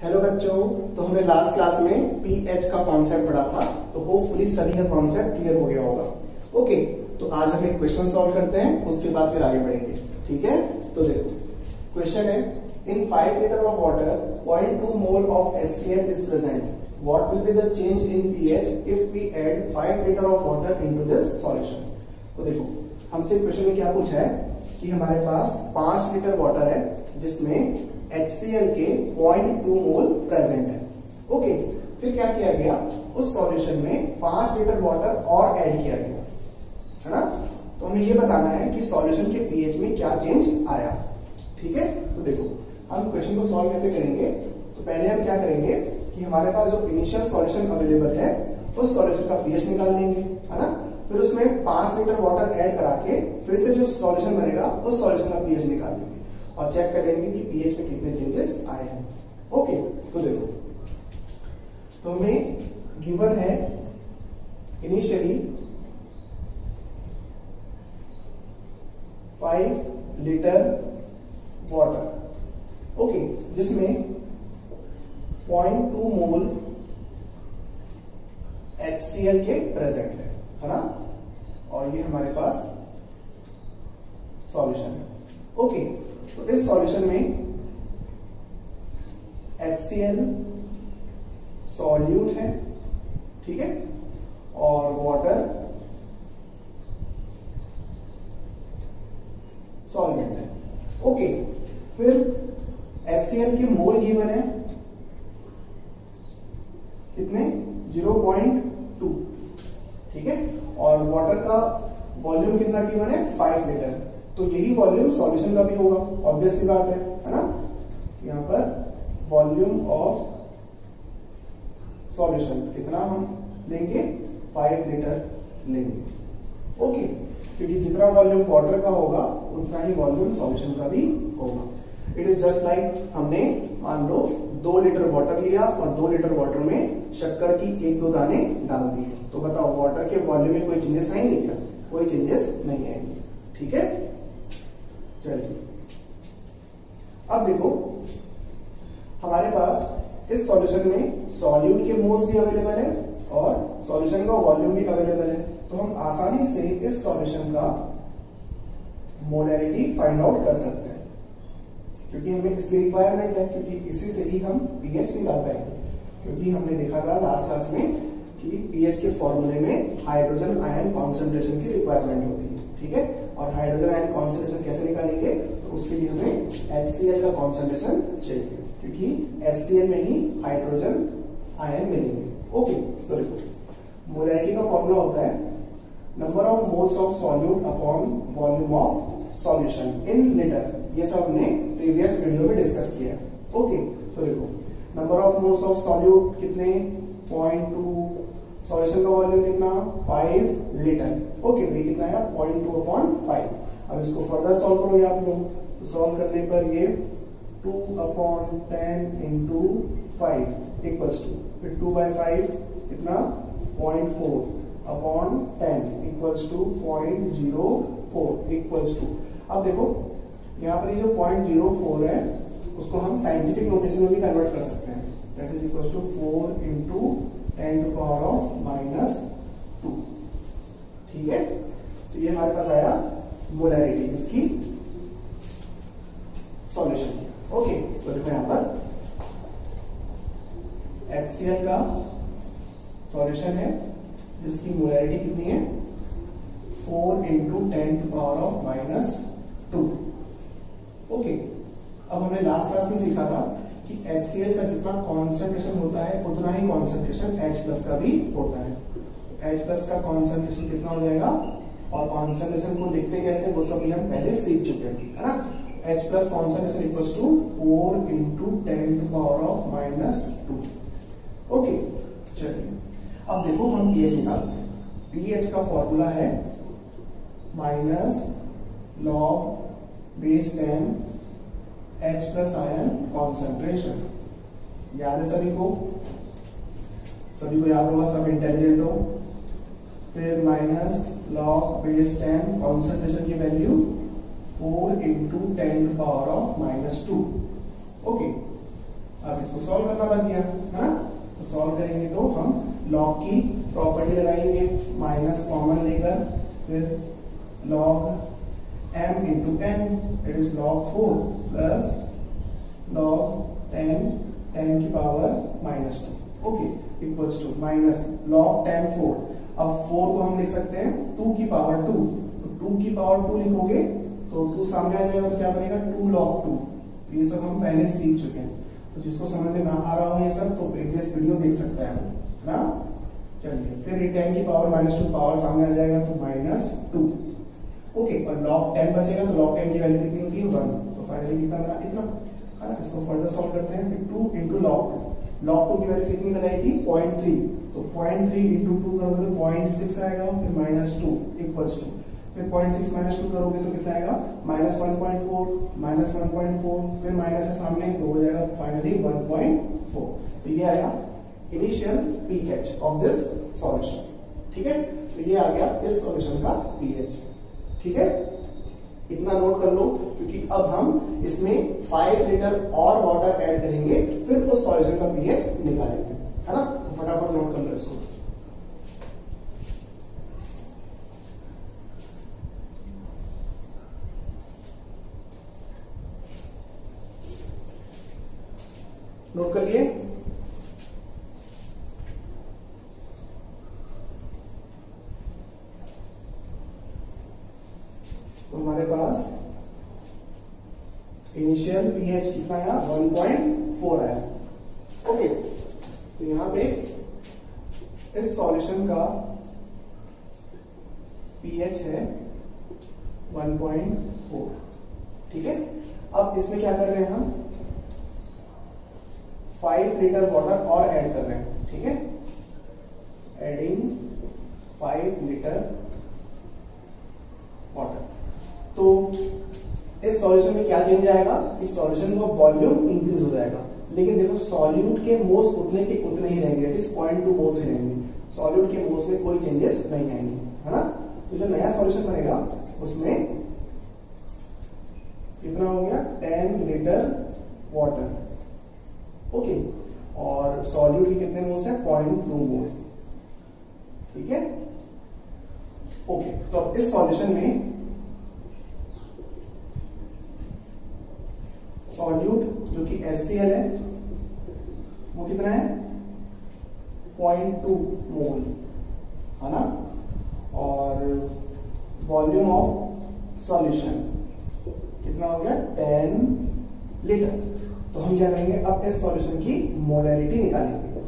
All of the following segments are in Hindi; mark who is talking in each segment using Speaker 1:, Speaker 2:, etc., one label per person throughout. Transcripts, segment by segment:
Speaker 1: हेलो बच्चों, तो हमने लास्ट क्लास में पीएच का कॉन्सेप्ट पढ़ा था, तो होपफुली सभी का कॉन्सेप्ट क्लियर हो गया होगा। ओके, तो आज हम एक क्वेश्चन सॉल्व करते हैं, उसके बाद फिर आगे बढ़ेंगे। ठीक है, तो देखो क्वेश्चन है, in 5 litre of water 0.2 mole of HCl is present, what will be the change in pH if we add 5 litre of water into this solution. तो देखो हमसे क्वेश्चन में क्या पूछा है कि हमारे पास 5 लीटर वाटर है जिसमें HCl के 0.2 मोल प्रेजेंट है। ओके, फिर क्या किया गया, उस सॉल्यूशन में 5 लीटर वाटर और ऐड किया गया, है ना। तो हमें ये बताना है कि सॉल्यूशन के पीएच में क्या चेंज आया। ठीक है, तो देखो हम क्वेश्चन को सॉल्व कैसे करेंगे। तो पहले हम क्या करेंगे कि हमारे पास जो इनिशियल सॉल्यूशन अवेलेबल है उस सॉल्यूशन का पीएच निकाल लेंगे, है ना। फिर उसमें 5 लीटर वाटर ऐड करा के फिर से जो सॉल्यूशन बनेगा उस सॉल्यूशन का पीएच निकाल लेंगे और चेक करेंगे कि पीएच में कितने चेंजेस आए हैं। ओके, तो देखो तो हमें गिवन है इनिशियली 5 लीटर वाटर, ओके, जिसमें 0.2 मोल HCl के प्रेजेंट है ना। और ये हमारे पास सॉल्यूशन है। ओके, तो इस सॉल्यूशन में HCl सॉल्यूट है, ठीक है, और वाटर सॉल्वेंट है। ओके, फिर HCl के मोल गिवन है कितने, 0.2, ठीक है, और वाटर का वॉल्यूम कितना गिवन है, 5 लीटर। तो यही वॉल्यूम सॉल्यूशन का भी होगा, ऑब्वियस सी बात है ना। यहां पर वॉल्यूम ऑफ सॉल्यूशन कितना हम लेंगे, 5 लीटर लेंगे। ओके, क्योंकि जितना वॉल्यूम वाटर का होगा उतना ही वॉल्यूम सॉल्यूशन का भी होगा। इट इज जस्ट लाइक हमने मान लो 2 लीटर वाटर लिया और 2 लीटर वाटर में शक्कर की 1-2 दाने डाल दिए, तो बताओ वाटर के वॉल्यूम में कोई चेंजेस आएंगे क्या, कोई चेंजेस नहीं आएंगे। ठीक है, चलिए अब देखो हमारे पास इस सॉल्यूशन में सॉल्यूट के मोल्स भी अवेलेबल है और सॉल्यूशन का वॉल्यूम भी अवेलेबल है। तो हम आसानी से इस सॉल्यूशन का मोलैरिटी फाइंड आउट कर सकते हैं, क्योंकि हमें इसकी रिक्वायरमेंट है, क्योंकि इसी से ही हम पीएच निकाल पाएंगे। क्योंकि हमने देखा था लास्ट क्लास में कि पीएच के फॉर्मूले में हाइड्रोजन आयन कॉन्सेंट्रेशन की रिक्वायरमेंट होती है, ठीक है। और हाइड्रोजन आयन कॉन्सेंट्रेशन कैसे निकालेंगे, तो उसके लिए हमें HCl का कॉन्सेंट्रेशन चाहिए, क्योंकि HCl में ही हाइड्रोजन आयन मिलेंगे। ओके, तो देखो मोलैरिटी का फॉर्मूला होता है number of moles of solute upon volume of solution in litre. ये सब हमने प्रीवियस वीडियो में डिस्कस किया। ओके, तो देखो number of moles of solute कितने, 0.2, सॉल्यूशन का वॉल्यूम कितना, 5 लीटर। ओके, तो ये कितना है, 0.2 अपॉन 5। अब इसको फर्दर सॉल्व करोगे आप लोग, तो सॉल्व करने पर ये 2/10 इंटू 5 इक्वल्स टू, फिर 2/5 कितना, 0.4 upon 10 equals to 0.04 equals to. अब देखो यहाँ पर ये जो 0.04 है उसको हम साइंटिफिक नोटेशन में भी कन्वर्ट कर सकते हैं, that is equals to 4 into 10 to power of -2। ठीक है, तो ये हमारे पास आया मोलैरिटी इसकी सॉल्यूशन की। ओके, तो देखो यहाँ पर HCl का सॉल्यूशन है जिसकी मोलैरिटी कितनी है, 4 into 10 to power of -2। Okay, अब हमने लास्ट क्लास में सीखा था कि HCl का जितना कॉन्सेंट्रेशन होता है उतना ही कॉन्सेंट्रेशन H+ का भी होता है। H+ का कॉन्सेंट्रेशन कितना हो जाएगा, और कॉन्सेंट्रेशन को लिखते कैसे वो सब हम पहले सीख चुके हैं, है ना। H+ concentration equals to 4 into 10 to power of -2। Okay, चलिए अब देखो हम पीएच निकालते हैं। पीएच का फॉर्मूला है -log(10 H+ आयन कॉन्सेंट्रेशन। याद है सभी को याद होगा, सब इंटेलिजेंट हो। फिर -log(10 कॉन्सेंट्रेशन की value 4 into 10 to power of -2। Okay, अब इसको सॉल्व करना बच गया है ना। तो सॉल्व करेंगे तो हम लॉग की प्रॉपर्टी लगाएंगे, माइनस कॉमन लेकर फिर log m into n, that is log 4 plus log 10 की power -2, okay, equals to minus log 10 4। अब 4 को हम लिख सकते हैं 2 की पावर 2, तो 2 की पावर 2 लिखोगे तो 2 सामने आ जाएगा तो क्या बनेगा 2 log 2। ये सब हम पहले सीख चुके हैं, तो जिसको समझ में ना आ रहा हो ये सब तो प्रीवियस वीडियो देख सकता है ना। चलिए फिर 10 की पावर -2 पावर सामने आ जाएगा तो -2, ओके, और log 10 बचेगा तो log 10 की वैल्यू कितनी होती है 1, तो फाइनली कितना बना इतना है ना। इसको फर्दर सॉल्व करते हैं, फिर 2 into log 2 की वैल्यू कितनी बताई थी 0.3, तो 0.3 into 2 करोगे तो 0.6 आएगा, फिर -2 इक्वल्स टू, फिर 0.6 -2 करोगे तो कितना आएगा -1.4, -1.4, फिर माइनस है सामने तो हो जाएगा फाइनली 1.4। तो ये आया initial pH of this solution, ठीक है। तो ये आ गया इस सॉल्यूशन का pH, ठीक है। इतना नोट कर लो, क्योंकि अब हम इसमें 5 लीटर और वाटर ऐड करेंगे, फिर उस सॉल्यूशन का pH निकालेंगे, है ना। तो फटाफट नोट कर लो इसको। नोट कर लिए। तो हमारे पास इनिशियल pH कितना आया 1.4 आया, ओके। तो यहां पे इस सॉल्यूशन का pH है 1.4, ठीक है। अब इसमें क्या कर रहे हैं हम 5 लीटर वाटर और ऐड कर रहे हैं, ठीक है। एडिंग 5 लीटर वाटर, तो इस सॉल्यूशन में क्या चेंज आएगा, इस सॉल्यूशन का वॉल्यूम इंक्रीज हो जाएगा, लेकिन देखो सॉल्यूट के मोल्स उतने के उतने ही रहेंगे, दैट इज 0.2 मोल्स ही रहेंगे, सॉल्यूट के मोल्स में कोई चेंजेस नहीं आएंगे, है ना। तो जो नया सॉल्यूशन बनेगा उसमें कितना हो गया 10 लीटर वाटर, ओके, और सॉल्यूट के कितने मोल्स है 0.2 मोल, ठीक है, ओके। तो अब इस सॉल्यूशन में सॉल्यूट जो कि HCl है वो कितना है 0.2 मोल, है ना, और वॉल्यूम ऑफ सॉल्यूशन कितना हो गया 10 लीटर। तो हम क्या करेंगे अब इस सॉल्यूशन की मोलैरिटी निकालेंगे,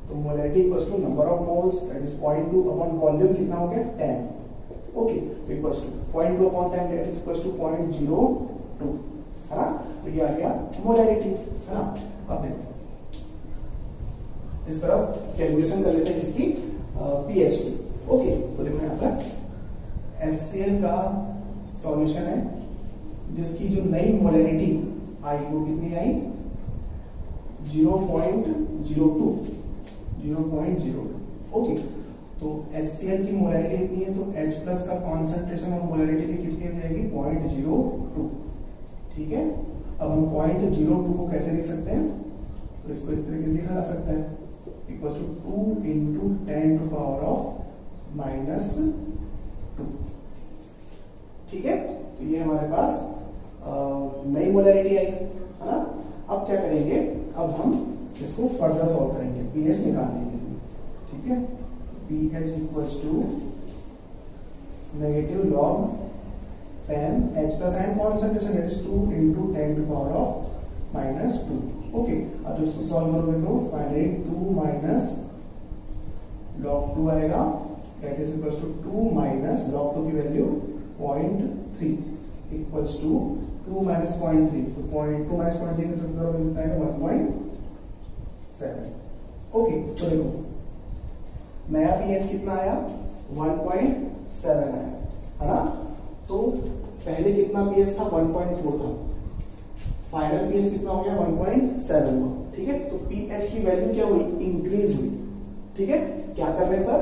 Speaker 1: तो molarity equals to number of moles that is 0.2 upon volume कितना हो गया 10, okay, equals to 0.2 upon 10 that is equals to 0.02, है ना। तो ये आ गया मोलैरिटी, है ना। अब देखो इस तरफ कैलकुलेशन कर लेते हैं इसकी pH की, ओके। तो देखो यहाँ पर HCl का सॉल्यूशन है जिसकी जो नई मोलैरिटी आई वो कितनी आई 0.02, ओके। तो HCl की मोलैरिटी कितनी है, तो H प्लस का कॉन्सेंट्रेशन और मोलैरिटी भी कितनी हो जाएगी 0.02, ठीक है। अब हम 0.02 को कैसे लिख सकते हैं, तो इसको इस तरीके से लिखा जा सकता है equal to 2 into 10 to power of -2, ठीक है। तो ये हमारे पास नई मोलैरिटी आई, है ना। अब क्या करेंगे, अब हम इसको फर्दर सॉल्व करेंगे pH निकालने के लिए, ठीक है। pH equals to negative log 10 H plus n concentration that is 2 into 10 to power of -2, okay. अब इसको सॉल्व करोगे तो फाइनली 2 माइनस log 2 आएगा, that is equals to 2 minus log 2 की वैल्यू 0.3 इक्वल्स टू 2 माइनस 0.3, तो 2 माइनस 0.3 तो कितना मिलता है 1.7, ओके। तो देखो नया pH कितना आया 1.7 आया, है ना। तो पहले कितना pH था 1.4 था, फाइनल pH कितना हो गया 1.7 हुआ, ठीक है। तो pH की वैल्यू क्या हुई इंक्रीज हुई, ठीक है। क्या करने पर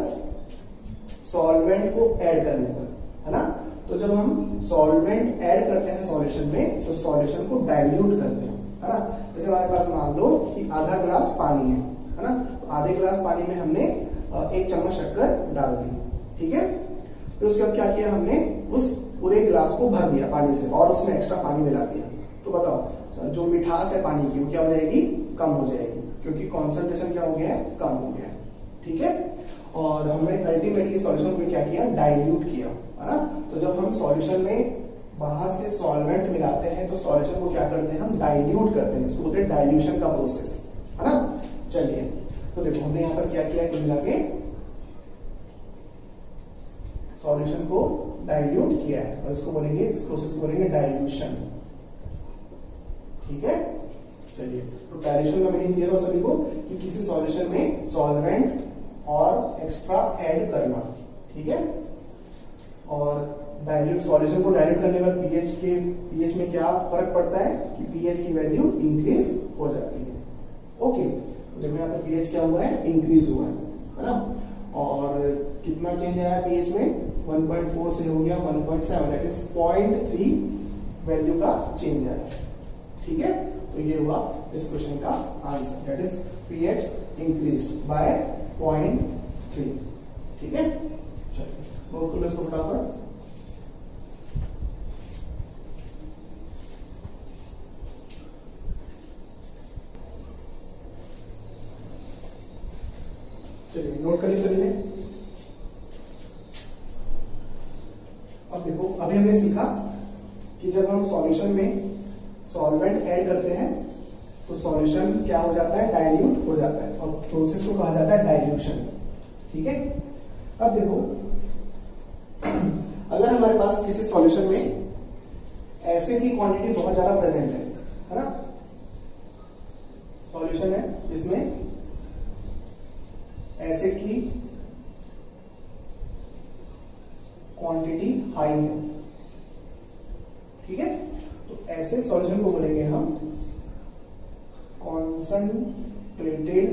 Speaker 1: सॉल्वेंट को ऐड करने पर, है ना। तो जब हम सॉल्वेंट ऐड करते हैं सॉल्यूशन में तो सॉल्यूशन को डाइल्यूट करते हैं, है ना। जैसे हमारे पास मान लो कि आधा ग्लास पानी है ना, तो आधे ग्लास पानी में हमने 1 चम्मच शक्कर डाल दी, ठीक है। फिर उसके बाद क्या किया हमने, उस पूरे ग्लास को भर दिया पानी से और उसमें एक्स्ट्रा पानी मिला दिया। तो बताओ जो मिठास है पानी की वो क्या हो जाएगी, कम हो जाएगी, क्योंकि कॉन्सेंट्रेशन क्या हो गया है, कम हो गया है, ठीक है। और हमने अल्टीमेटली सॉल्यूशन को क्या किया, डाइल्यूट किया, है ना। तो जब हम सॉल्यूशन में बाहर से सॉल्वेंट मिलाते हैं तो सॉल्यूशन को क्या करते हैं, हम डाइल्यूट करते हैं, इसको बोलते हैं डाइल्यूशन का प्रोसेस, है ना। चलिए तो देखो हमने यहाँ पर क्या किया, कुल मिला के सॉल्यूशन को डाइल्यूट किया है और इसको बोलेंगे, इस प्रोसेस को बोलेंगे डाइल्यूशन, ठीक है। चलिए तो डाइल्यूशन का मीनिंग क्लियर हो सभी को कि किसी सॉल्यूशन में सॉल्वेंट और एक्स्ट्रा ऐड करना, ठीक है। और डाइल्यूट सॉल्यूशन को डाइल्यूट करने पर पीएच में क्या फर्क पड़ता है कि पीएच की वैल्यू इंक्रीज हो जाती है, ओके। तो देखो यहाँ पर पीएच क्या हुआ है, इंक्रीज हुआ है ना। और कितना चेंज आया पीएच में, 1.4 से हो गया 1.7, दैट इज 0.3 वैल्यू का चेंज आया, ठीक है। तो ये हुआ इस क्वेश्चन का answer, that is pH increased by 0.3, ठीक है। चलिए नोट कर लो इसको फटाफट। चलिए नोट करिए सभी ने। अब देखो अभी हमने सीखा कि जब हम सॉल्यूशन में सॉल्वेंट ऐड करते हैं तो सॉल्यूशन क्या हो जाता है, डाइल्यूट हो जाता है और प्रोसेस को कहा जाता है डाइल्यूशन, ठीक है। अब देखो अगर हमारे पास किसी सॉल्यूशन में एसिड की क्वांटिटी बहुत ज्यादा प्रेजेंट है ना, सॉल्यूशन है जिसमें एसिड की क्वांटिटी हाई है, ठीक है। तो ऐसे सॉल्यूशन को बोलेंगे हम कॉन्संट्रेटेड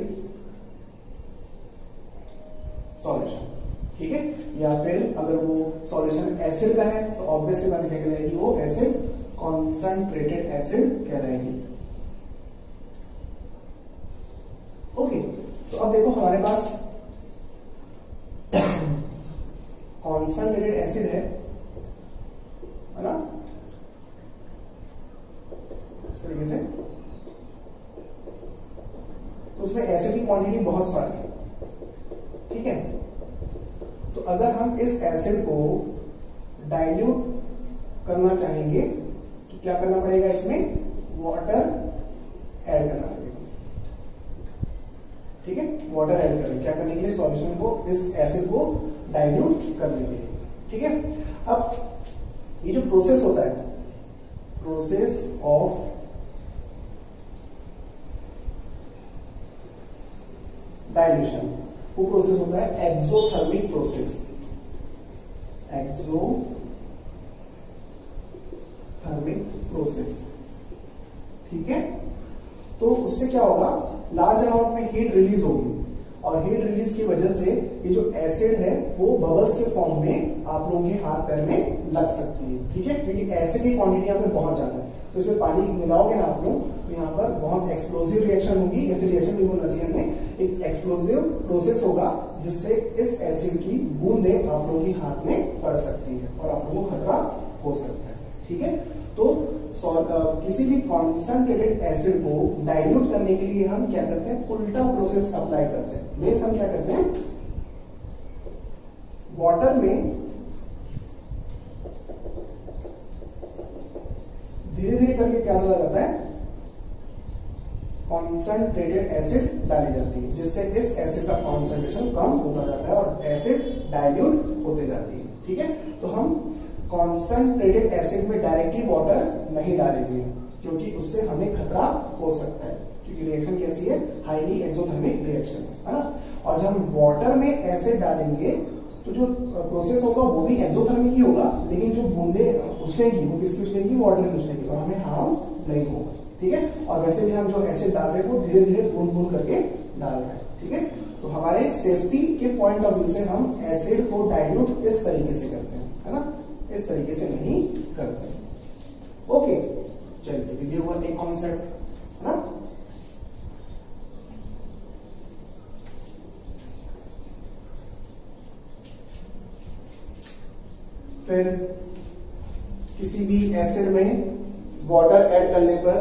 Speaker 1: सॉल्यूशन, ठीक है। या फिर अगर वो सॉल्यूशन एसिड का है तो ऑब्वियसली बात क्या कहलाएगी, वो एसिड कॉन्संट्रेटेड एसिड कहलाएगी, ओके। तो अब देखो हमारे पास कॉन्संट्रेटेड एसिड है ना, इस तरीके से। तो उसमें एसिड की क्वांटिटी बहुत सारी है, ठीक है। तो अगर हम इस एसिड को डाइल्यूट करना चाहेंगे तो क्या करना पड़ेगा, इसमें वाटर ऐड करना पड़ेगा, ठीक है। वाटर ऐड करें क्या करने के लिए, सॉल्यूशन को, इस एसिड को डाइल्यूट करने के लिए, ठीक है। अब ये जो प्रोसेस होता है, प्रोसेस ऑफ डाइल्यूशन, वो प्रोसेस होता है एक्सोथर्मिक प्रोसेस, एक्सोथर्मिक प्रोसेस, ठीक है। तो उससे क्या होगा, लार्ज अमाउंट में हीट रिलीज होगी और हीट रिलीज की वजह से ये जो एसिड है वो बबल्स के फॉर्म में आप लोगों के हाथ पैर में लग सकती है, ठीक है। क्योंकि एसिड की क्वांटिटी यहाँ पे बहुत ज्यादा है, तो इसमें पानी मिलाओगे ना आप लोग तो यहाँ पर बहुत एक्सप्लोसिव रिएक्शन होगी, या फिर रिएक्शन नहीं बोलना चाहिए हमें, एक एक्सप्लोसिव प्रोसेस होगा जिससे इस एसिड की बूंदें आप लोगों के हाथ में पड़ सकती है और आप लोगों को खतरा हो सकता है, ठीक है। तो किसी भी कॉन्संट्रेटेड एसिड को डाइल्यूट करने के लिए हम क्या करते हैं, उल्टा प्रोसेस अप्लाई करते हैं। मींस हम क्या करते हैं, वाटर में धीरे धीरे करके क्या डाला जाता है, कॉन्संट्रेटेड एसिड डाली जाती है, जिससे इस एसिड का कॉन्सेंट्रेशन कम होता जाता है और एसिड डाइल्यूट होते जाती है, ठीक है। तो हम कॉन्संट्रेटेड एसिड में डायरेक्टली वाटर नहीं डालेंगे क्योंकि उससे हमें खतरा हो सकता है, क्योंकि रिएक्शन कैसी है, हाईली एक्सोथर्मिक रिएक्शन है ना। और जब हम वाटर में एसिड डालेंगे तो जो प्रोसेस होगा वो भी एक्सोथर्मिक ही होगा, लेकिन जो बूंदे उछलेंगी वो किसकी उछलेंगी, वाटर की उछलेंगी और हमें हार्म नहीं होगा, ठीक है। और वैसे भी हम जो एसिड डाल रहे हैं वो धीरे धीरे बूंद बूंद करके डाल रहे हैं, ठीक है। तो हमारे सेफ्टी के पॉइंट ऑफ व्यू से हम एसिड को डाइल्यूट इस तरीके से करते हैं, है ना, इस तरीके से नहीं करते, ओके। चलिए तो ये हुआ एक कॉन्सेप्ट। है ना। फिर किसी भी एसिड में वाटर ऐड करने पर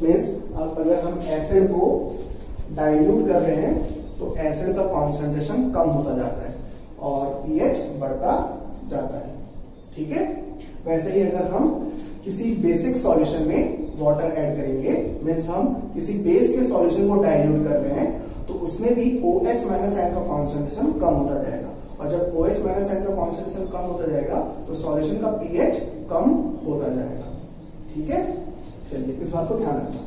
Speaker 1: मीन्स अगर हम एसिड को डाइल्यूट कर रहे हैं तो एसिड का कॉन्सेंट्रेशन कम होता जाता है और पीएच बढ़ता जाता है, ठीक है। वैसे ही अगर हम किसी बेसिक सॉल्यूशन में वाटर ऐड करेंगे मीन्स हम किसी बेस के सॉल्यूशन को डाइल्यूट कर रहे हैं तो उसमें भी OH माइनस आयन का कॉन्सेंट्रेशन कम होता जाएगा और जब OH माइनस आयन का कॉन्सेंट्रेशन कम होता जाएगा तो सॉल्यूशन का पीएच कम होता जाएगा, ठीक है। चलिए इस बात को ध्यान रखना,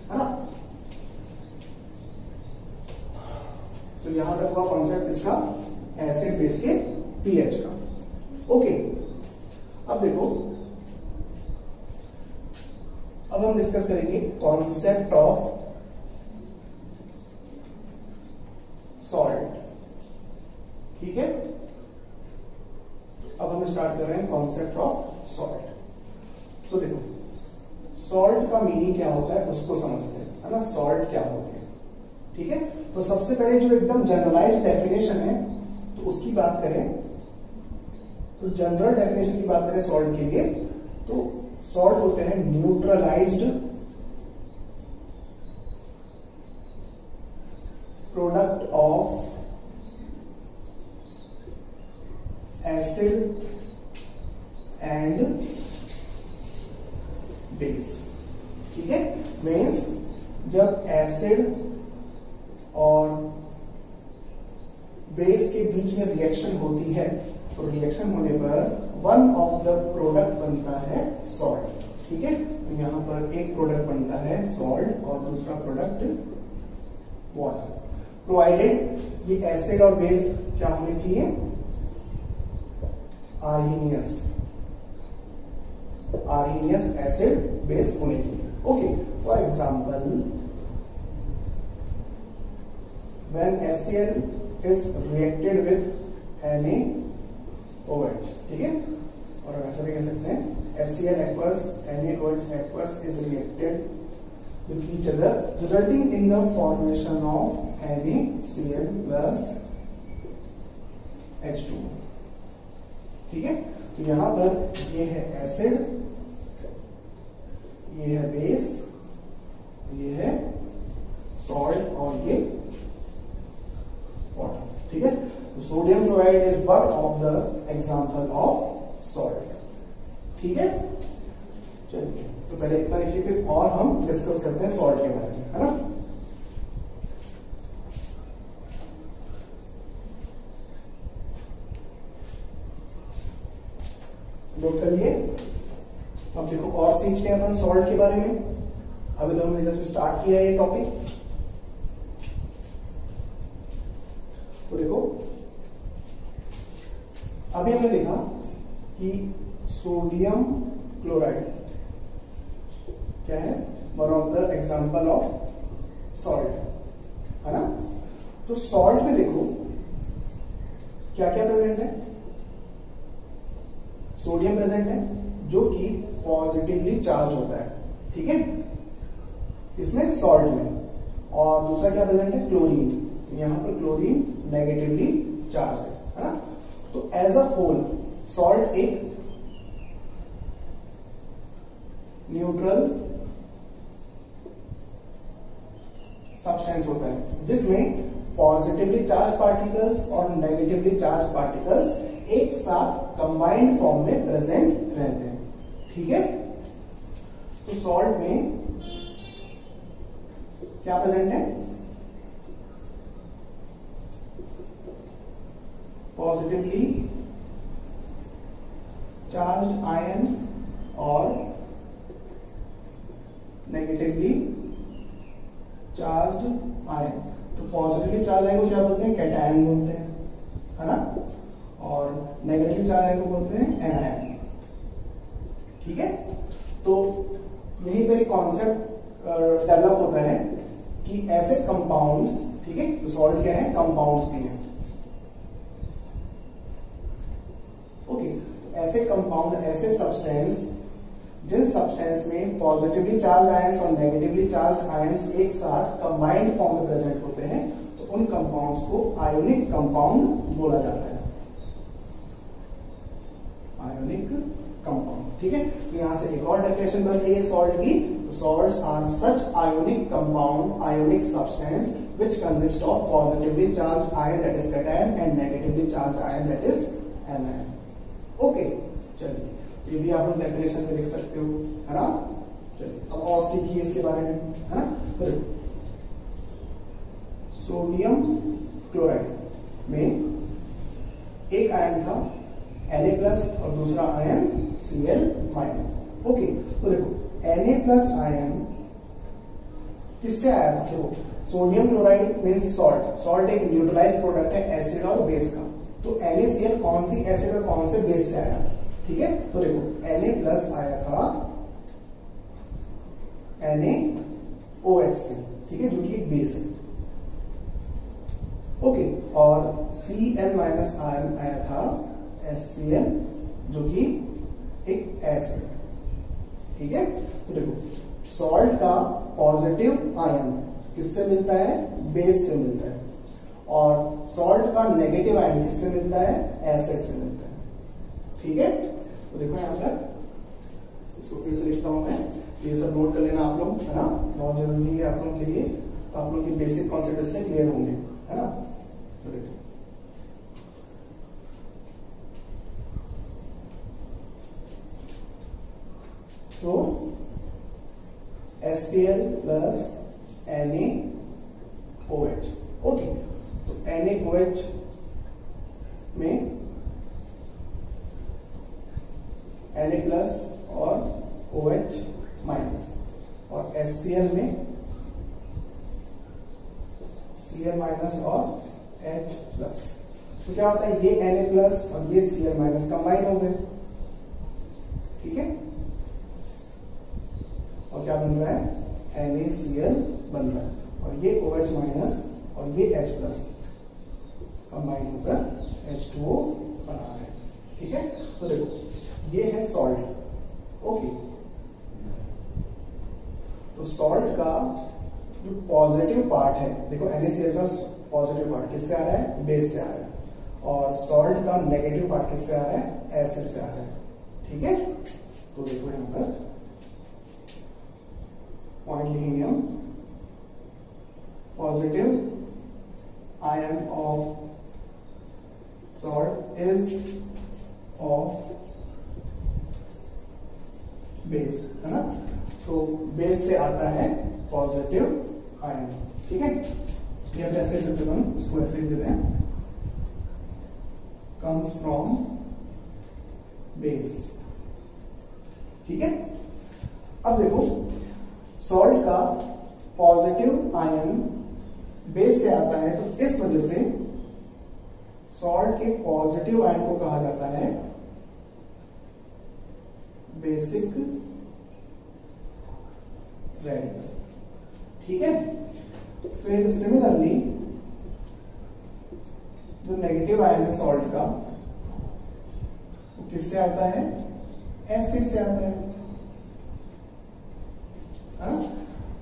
Speaker 1: है ना। तो यहां तक हुआ कॉन्सेप्ट इसका एसिड बेस के पीएच का। ओके, अब देखो, अब हम डिस्कस करेंगे कॉन्सेप्ट ऑफ सॉल्ट, ठीक है। अब हम स्टार्ट कर रहे हैं कॉन्सेप्ट ऑफ सॉल्ट। तो देखो, सॉल्ट का मीनिंग क्या होता है उसको समझते हैं, है ना। सॉल्ट क्या होते हैं, ठीक है। तो सबसे पहले जो एकदम जनरलाइज्ड डेफिनेशन है तो उसकी बात करें तो जनरल डेफिनेशन की बात करें सॉल्ट के लिए तो सॉल्ट होते हैं neutralised product of acid and base, ठीक है। मीन्स जब एसिड और बेस के बीच में रिएक्शन होती है तो रिएक्शन होने पर वन ऑफ द प्रोडक्ट बनता है सॉल्ट, ठीक है। तो यहां पर एक प्रोडक्ट बनता है सॉल्ट और दूसरा प्रोडक्ट वाटर, प्रोवाइडेड ये एसिड और बेस क्या होने चाहिए, आर्हीनियस एसिड बेस होने चाहिए। Okay, for example when HCl is reacted with NaOH, ठीक है। और ऐसा भी कह सकते हैं HCl aqueous NaOH aqueous is reacted with each other resulting in the formation of NaCl plus H2O, ठीक है। तो यहां पर ये है एसिड, ये है बेस, ये है सॉल्ट और ये वाटर, ठीक है। तो sodium chloride is one of the example of salt, ठीक है। चलिए, तो पहले इतना लिखिए, फिर और हम डिस्कस करते हैं सॉल्ट के बारे में, है ना। नोट कर लिए। अब देखो और सीखते हैं अपन सॉल्ट के बारे में। अभी तो हमने जैसे स्टार्ट किया है ये टॉपिक, तो देखो अभी हमने देखा कि सोडियम क्लोराइड क्या है, one of the example of salt, है ना। तो सॉल्ट में देखो क्या क्या प्रेजेंट है, सोडियम प्रेजेंट है जो कि पॉजिटिवली चार्ज होता है, ठीक है, इसमें सॉल्ट में। और दूसरा क्या प्रेजेंट है, क्लोरीन। यहां पर क्लोरीन नेगेटिवली चार्ज है ना। तो एज अ होल सॉल्ट एक न्यूट्रल सब्सटेंस होता है जिसमें पॉजिटिवली चार्ज पार्टिकल्स और नेगेटिवली चार्ज पार्टिकल्स एक साथ कंबाइंड फॉर्म में प्रेजेंट रहते हैं, ठीक है। तो सॉल्ट में क्या प्रेजेंट है, पॉजिटिवली चार्ज आयन और नेगेटिवली चार्ज आयन। तो पॉजिटिवली चार्ज आयन को क्या बोलते हैं, कैटायन बोलते हैं, है ना। और नेगेटिव चार्ज आयन को बोलते हैं एनायन, ठीक है। तो यहीं पे एक कॉन्सेप्ट डेवलप होता है कि ऐसे कंपाउंड्स, ठीक है, तो सॉल्ट क्या है, कंपाउंड्स भी हैं, ओके। ऐसे कंपाउंड, ऐसे सब्सटेंस जिन सब्सटेंस में पॉजिटिवली चार्ज आयंस और नेगेटिवली चार्ज आयंस एक साथ कंबाइंड फॉर्म में प्रेजेंट होते हैं, तो उन कंपाउंड्स को आयोनिक कंपाउंड बोला जाता है। आयोनिक कंपाउंड, ठीक है। तो यहां से एक और डेफिनेशन बन रही है सॉल्ट की। Salts are such ionic compound, ionic substance which consist of positively charged ion that is cation and negatively charged ion that is anion। Okay, चलिए ये भी आप लोग डेफिनेशन में लिख सकते हो, है ना। चलिए अब और सीखिए इसके बारे में, है ना। तो सोडियम क्लोराइड में एक आयन था Na+ और दूसरा आयन Cl-। ओके, तो देखो Na+ आयन किससे आया था? देखो sodium chloride means salt, salt एक न्यूट्रलाइज्ड प्रोडक्ट है एसिड और बेस का। तो NaCl कौन सी एसिड और कौन से बेस से आया? ठीक है, तो देखो Na+ आया था NaOH से, ठीक है, जो कि एक बेस है। ओके, और Cl- आयन आया था HCl, जो कि एक एसिड है, ठीक है। तो देखो सॉल्ट का पॉजिटिव आयन किससे मिलता है? बेस से मिलता है। और सॉल्ट का नेगेटिव आयन किससे मिलता है? एसिड से मिलता है, ठीक है। तो देखो यहां पर इसको फिर से लिखता हूं मैं, ये सब नोट कर लेना आप लोग, है ना, बहुत जरूरी है आप लोगों के लिए। तो आप लोग की बेसिक कॉन्सेप्ट इससे क्लियर होंगे, है ना। तो देखो तो HCl plus NaOH। ओके, तो NaOH में Na+ और OH- और HCl में Cl- और H+। तो क्या होता है, ये Na+ और ये Cl- कंबाइन हो गए, ठीक है। और क्या बन रहा है? NaCl बन रहा है, और ये OH- और ये H+ कंबाइन होकर H2O बना रहा है, ठीक है। तो देखो ये है सॉल्ट, ओके। तो सॉल्ट का जो पॉजिटिव पार्ट है, देखो NaCl का पॉजिटिव पार्ट किससे आ रहा है? बेस से आ रहा है। और सॉल्ट का नेगेटिव पार्ट किससे आ रहा है? एसिड से आ रहा है, ठीक है। तो देखो यहां पर पॉइंट लिखेंगे हम, positive ion of salt is of base, है ना। तो बेस से आता है पॉजिटिव आयन, ठीक है। ये फिर ऐसे लिख हम इसको ऐसे लिख देते हैं, कम्स फ्रॉम बेस, ठीक है। अब देखो सॉल्ट का पॉजिटिव आयन बेस से आता है, तो इस वजह से सॉल्ट के पॉजिटिव आयन को कहा जाता है बेसिक रेडिकल, ठीक है। फिर सिमिलरली जो नेगेटिव आयन है सॉल्ट का, वो किससे आता है? एसिड से आता है, हाँ?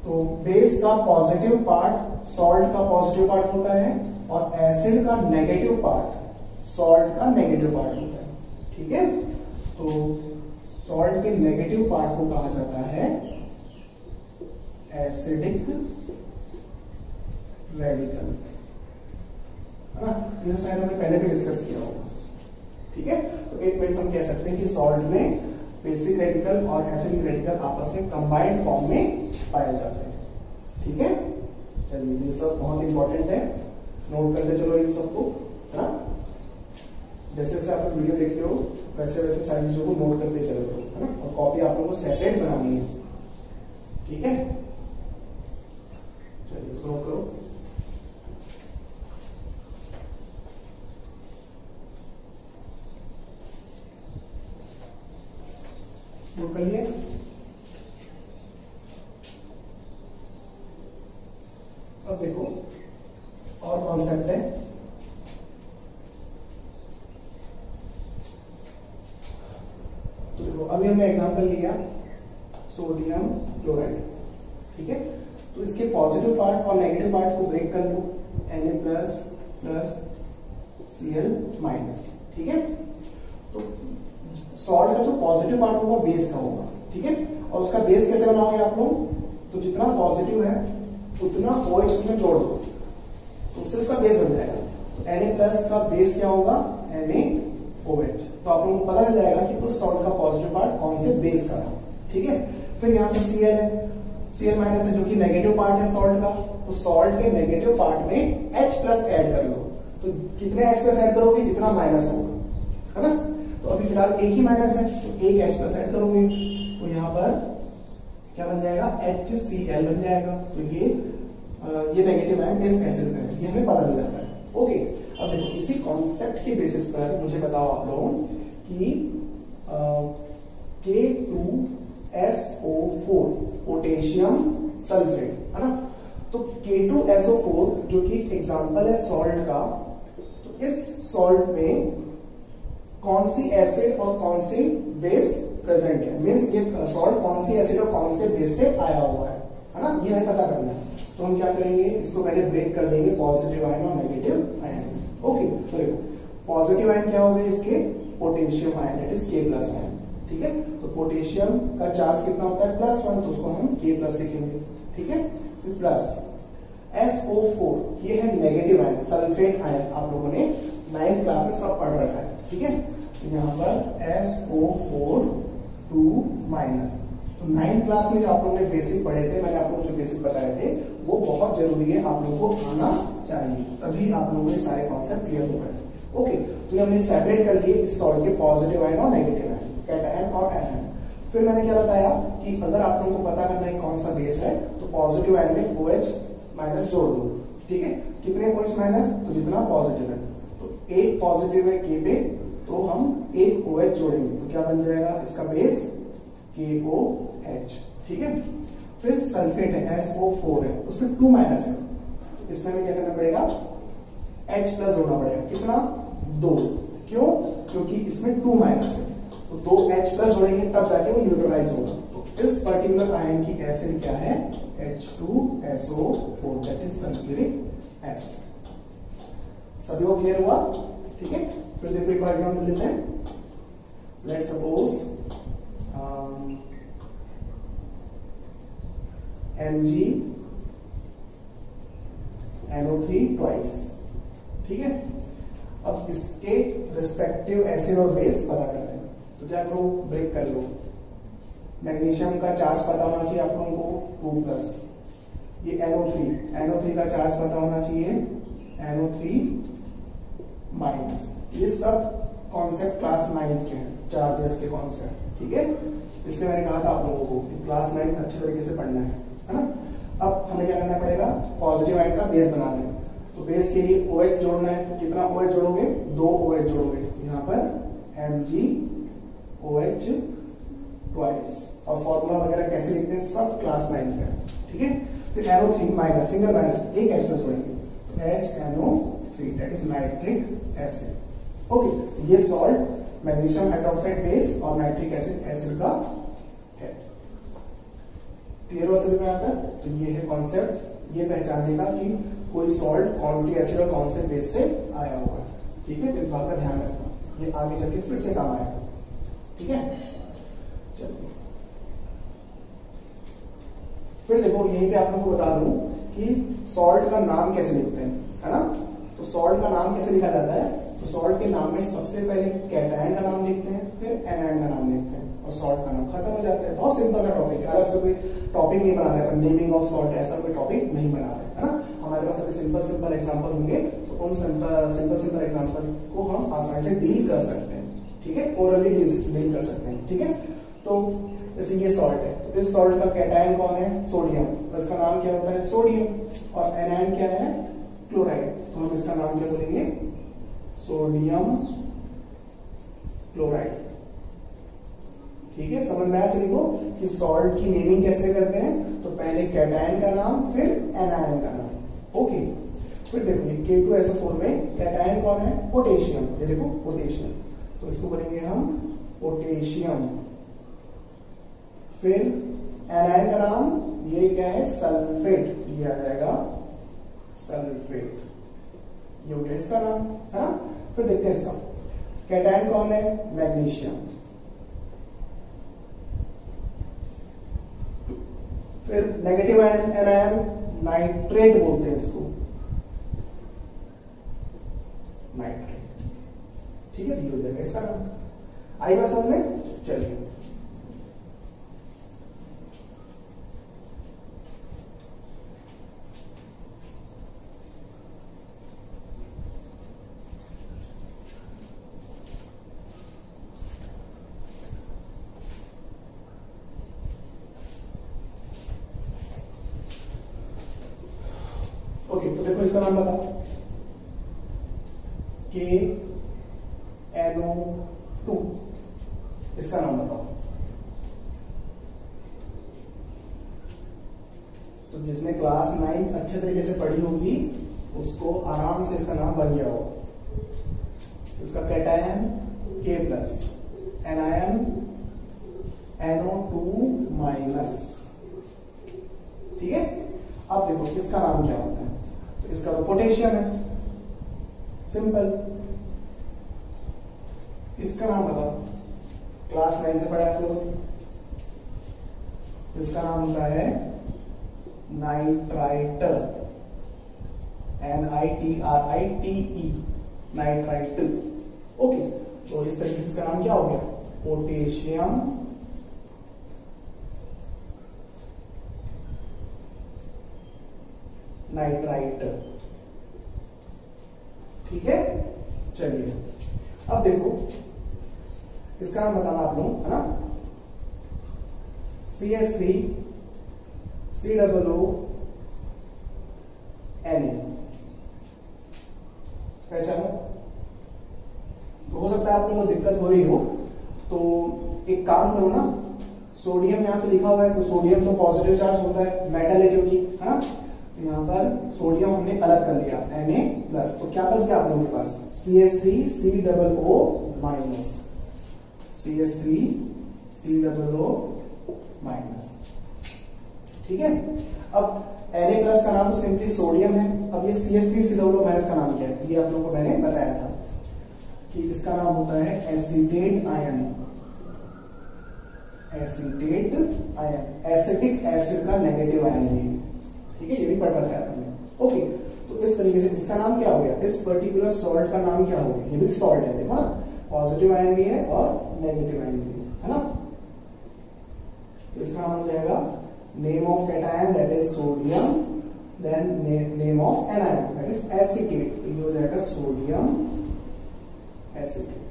Speaker 1: तो बेस का पॉजिटिव पार्ट सॉल्ट का पॉजिटिव पार्ट होता है, और एसिड का नेगेटिव पार्ट सॉल्ट का नेगेटिव पार्ट होता है, ठीक है। तो सॉल्ट के नेगेटिव पार्ट को कहा जाता है एसिडिक रेडिकल, है ना। ये शायद हमने पहले भी डिस्कस किया होगा, ठीक है। तो एक मीन्स हम कह सकते हैं कि सॉल्ट में बेसिक रेडिकल और एसिडिक रेडिकल आपस में कंबाइंड फॉर्म में पाए जाते हैं, ठीक है। चलिए ये सब बहुत इंपॉर्टेंट है, नोट करते चलो इन सबको, है ना। जैसे जैसे आप वीडियो देखते हो वैसे वैसे सारी चीजों को नोट करते चलो, है ना। और कॉपी आप लोगों को सेपरेट बनानी है, ठीक है। चलिए इसको नोट करो। नोट कर लिए। अब देखो और कॉन्सेप्ट है, तो देखो अभी हमने एग्जांपल लिया सोडियम क्लोराइड। ठीक है, तो इसके पॉजिटिव पार्ट और नेगेटिव पार्ट को ब्रेक कर लो, Na plus plus Cl minus. ठीक है, तो सॉल्ट का जो पॉजिटिव पार्ट होगा बेस का होगा। ठीक है, और उसका बेस कैसे बनाओगे आप लोग, तो जितना पॉजिटिव है उतना OH उसमें जोड़ दो तो उससे उसका बेस बन जाएगा। तो Na प्लस का बेस क्या होगा, NaOH। तो आप लोगों को पता चल जाएगा कि उस सॉल्ट का पॉजिटिव पार्ट कौन से बेस का है। ठीक है, फिर यहाँ पे Cl है, Cl माइनस है जो कि नेगेटिव पार्ट है सॉल्ट का। तो सॉल्ट के नेगेटिव पार्ट में H प्लस ऐड कर लो। तो कितने H प्लस ऐड करोगे, जितना माइनस होगा, है ना। तो अभी फिलहाल एक ही माइनस है तो एक H प्लस ऐड करोगे तो यहाँ पर क्या बन जाएगा, HCl बन जाएगा। तो ये नेगेटिव आयन इस एसिड में है, ये हमें पता चल जाता है। ओके, अब देखो इसी कॉन्सेप्ट के बेसिस पर मुझे बताओ आप लोग कि K2SO4 पोटेशियम सल्फेट, है ना। तो K2SO4 जो कि एग्जांपल है सॉल्ट का, तो इस सॉल्ट में कौन सी एसिड और कौन सी बेस प्रेजेंट है, मींस ये सॉल्ट कौन सी एसिड और कौन से बेस से आया हुआ है ना, ये हमें पता करना है। तो हम क्या करेंगे, इसको पहले ब्रेक कर देंगे पॉजिटिव आयन और नेगेटिव आयन। ओके, तो देखो पॉजिटिव आयन क्या हो गए इसके, potassium ion, that is K plus ion. ठीक है, तो पोटेशियम का चार्ज कितना होता है, +1, तो उसको हम K प्लस लिखेंगे। ठीक है, फिर प्लस SO4, ये है नेगेटिव आयन, सल्फेट आयन, आप लोगों ने 9th क्लास में सब पढ़ रखा है। ठीक है, तो यहाँ पर SO4 2 माइनस। तो 9th क्लास में जो आप लोगों ने बेसिक पढ़े थे, मैंने आप लोगों को जो बेसिक बताए थे वो बहुत जरूरी है, आप लोगों को आना चाहिए, तभी आप लोगों के सारे कॉन्सेप्ट क्लियर हो गए। ओके, तो ये हमने सेपरेट कर लिए इस सॉल्ट के पॉजिटिव आयन और नेगेटिव आयन, कैटायन और एनायन। फिर मैंने क्या बताया कि अगर आप लोगों को पता करना है कौन सा बेस है, तो पॉजिटिव आयन में OH माइनस जोड़ दो। ठीक है, कितने OH माइनस, तो जितना पॉजिटिव है, तो एक पॉजिटिव है K पे, तो हम एक OH जोड़ेंगे, तो क्या बन जाएगा इसका बेस, KOH। ठीक है, फिर सल्फेट है SO4 है, उसमें 2 माइनस है, तो इसमें हमें क्या करना पड़ेगा, H प्लस जोड़ना पड़ेगा, कितना, 2। क्यों, क्योंकि इसमें 2 माइनस है, तो 2 H प्लस जोड़ेंगे तब जाके वो न्यूट्रलाइज होगा। तो इस पर्टिकुलर आयन की एसिड क्या है, H2SO4, that is sulphuric acid. सभी को क्लियर हुआ। ठीक है, फिर देखो एक बार एग्जांपल लेते हैं। Let's suppose MgNO3 twice. ठीक है, अब इसके रिस्पेक्टिव एसिड और बेस पता करते हैं। तो क्या करो, ब्रेक कर लो। मैग्नीशियम का चार्ज पता होना चाहिए आप लोगों को 2+, ये NO3 का चार्ज पता होना चाहिए NO3 माइनस। ये सब कॉन्सेप्ट क्लास 9 के हैं, चार्जेस के कॉन्सेप्ट। ठीक है, इसलिए मैंने कहा था आप लोगों को कि क्लास 9 अच्छे तरीके से पढ़ना है ना। अब हमें क्या करना पड़ेगा, पॉजिटिव आयन का बेस बनाना है। तो बेस के लिए OH जोड़ना है, तो कितना OH जोड़ोगे, 2 OH जोड़ोगे। यहाँ पर MgOH ट्वाइस, और फॉर्मूला वगैरह कैसे लिखते हैं सब क्लास 9 का। ठीक है, फिर NO3 माइनस, सिंगल माइनस, एक H प्लस जोड़ेंगे, तो HNO3, that is nitric acid. Okay, ये सॉल्ट मैग्नीशियम हाइड्रोक्साइड बेस और नाइट्रिक एसिड का है। क्लियर हो समझ में आता है। तो ये है कॉन्सेप्ट, ये पहचानने का कि कोई सॉल्ट कौन सी एसिड और कौन से बेस से आया हुआ है। ठीक है, तो इस बात का ध्यान रखना, ये आगे चल के फिर से काम आएगा। ठीक है, चलिए फिर देखो यहीं पे आप लोगों को बता दूं कि सॉल्ट का नाम कैसे लिखते हैं, है ना। तो सॉल्ट का नाम कैसे लिखा जाता है, तो सॉल्ट के नाम में सबसे पहले कैटायन का नाम लिखते हैं, फिर एनायन का नाम लिखते हैं, और सॉल्ट का नाम खत्म हो जाता है। बहुत सिंपल सा टॉपिक है, अलग से कोई टॉपिक नहीं बना रहे, नेमिंग ऑफ सॉल्ट ऐसा कोई टॉपिक नहीं बना रहे, है ना। हमारे पास अभी सिंपल एग्जांपल होंगे, तो उन सिंपल एग्जांपल को हम आसानी से डील कर सकते हैं। ठीक है, ओरली डील कर सकते हैं। ठीक है, तो जैसे ये सॉल्ट है, तो इस सॉल्ट का कैटायन कौन है, सोडियम, तो इसका नाम क्या होता है, सोडियम। और एनायन क्या है, क्लोराइड, तो हम इसका नाम क्या बोलेंगे, सोडियम क्लोराइड। ठीक है, समझ में आया सभी को कि सॉल्ट की नेमिंग कैसे करते हैं। तो पहले कैटायन का नाम, फिर एनायन का नाम। ओके, फिर देखो ये K2SO4 में कैटायन कौन है, पोटेशियम। ये देखो पोटेशियम, तो इसको बोलेंगे हम पोटेशियम। फिर एनायन का नाम, ये क्या है, सल्फेट, ये आ जाएगा सल्फेट, ये हो गया इसका नाम, है ना। फिर देखते हैं इसका कैटायन कौन है, मैग्नीशियम। फिर नेगेटिव एनायन नाइट्रेट बोलते हैं इसको, नाइट्रेट, ठीक है, ये हो जाएगा इसका नाम। आई बात समझ में, चलिए ओके। तो देखो इसका नाम बताओ, KNO2, इसका नाम बताओ। तो जिसने क्लास 9 अच्छे तरीके से पढ़ी होगी उसको आराम से इसका नाम बन गया हो। इसका कैटायन K+, एनायन NO2-, ठीक है। अब देखो इसका नाम क्या होता है, तो इसका तो पोटेशियम है, सिंपल। इसका नाम बताओ, क्लास 9 में पढ़ा आप लोग, इसका नाम होता है नाइट्राइट, NITRITE, नाइट्राइट। ओके, तो इस तरीके से इसका नाम क्या हो गया, पोटेशियम नाइट्राइट, ठीक है। चलिए अब देखो इसका नाम बताना आप लोग, है ना। CH3 COO Na, पहचानो। हो सकता है आप लोगों को दिक्कत हो रही हो, तो एक काम करो ना, सोडियम यहाँ पे लिखा हुआ है, तो सोडियम तो पॉजिटिव चार्ज होता है, मेटल है क्योंकि, है ना। यहाँ पर सोडियम हमने अलग कर लिया, Na+, तो क्या बच गया आप लोगों के पास, CH3 COO-, CH3 COO-, ठीक है। अब Na+ का नाम तो सिंपली सोडियम है। अब ये CH3 COO- का नाम क्या है, ये आप लोगों को मैंने बताया था कि इसका नाम होता है acetate ion, acetate ion, acetic acid का नेगेटिव आयन है, ठीक है, ये भी पढ़ रखा है आपने। ओके, तो इस तरीके से इसका नाम क्या हो गया, इस पर्टिकुलर सॉल्ट का नाम क्या हो गया, ये भी सॉल्ट है, देखो ना, पॉजिटिव आयन भी है और नेगेटिव आयन भी है ना। तो इसका नाम हो जाएगा name of cation that is sodium, then name of anion that is acetate, तो ये हो जाएगा सोडियम एसीटेट,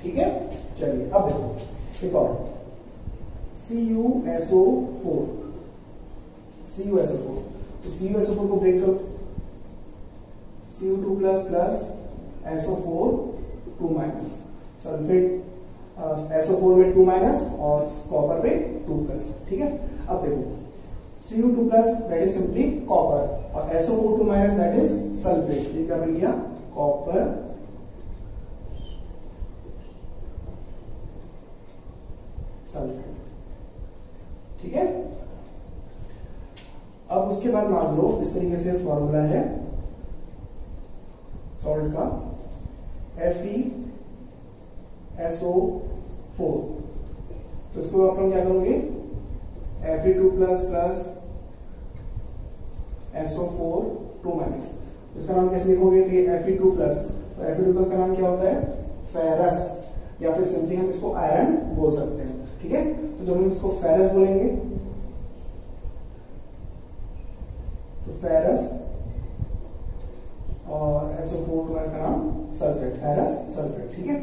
Speaker 1: ठीक है। चलिए अब देखो एक और, CuSO4, CuSO4, तो CuSO4 को ब्रेक करो, Cu2++ SO4 2-, सल्फेट SO4 में 2- और कॉपर पे 2+, ठीक है। अब देखो Cu2+ that is simply copper और SO4 2- दैट इज सल्फेट, ये क्या बन गया, कॉपर सल्फेट, ठीक है। अब उसके बाद मान लो इस तरीके से फॉर्मूला है सॉल्ट का, FeSO4, तो इसको आप लोग क्या करोगे, Fe2++ SO4 2-, इसका नाम कैसे लिखोगे, कि Fe2+, तो Fe2+ का नाम क्या होता है, फेरस, या फिर सिंपली हम इसको आयरन बोल सकते हैं, ठीक है। तो जब हम इसको फेरस बोलेंगे तो फेरस और SO4 का नाम सल्फेट, फेरस सल्फेट, ठीक है।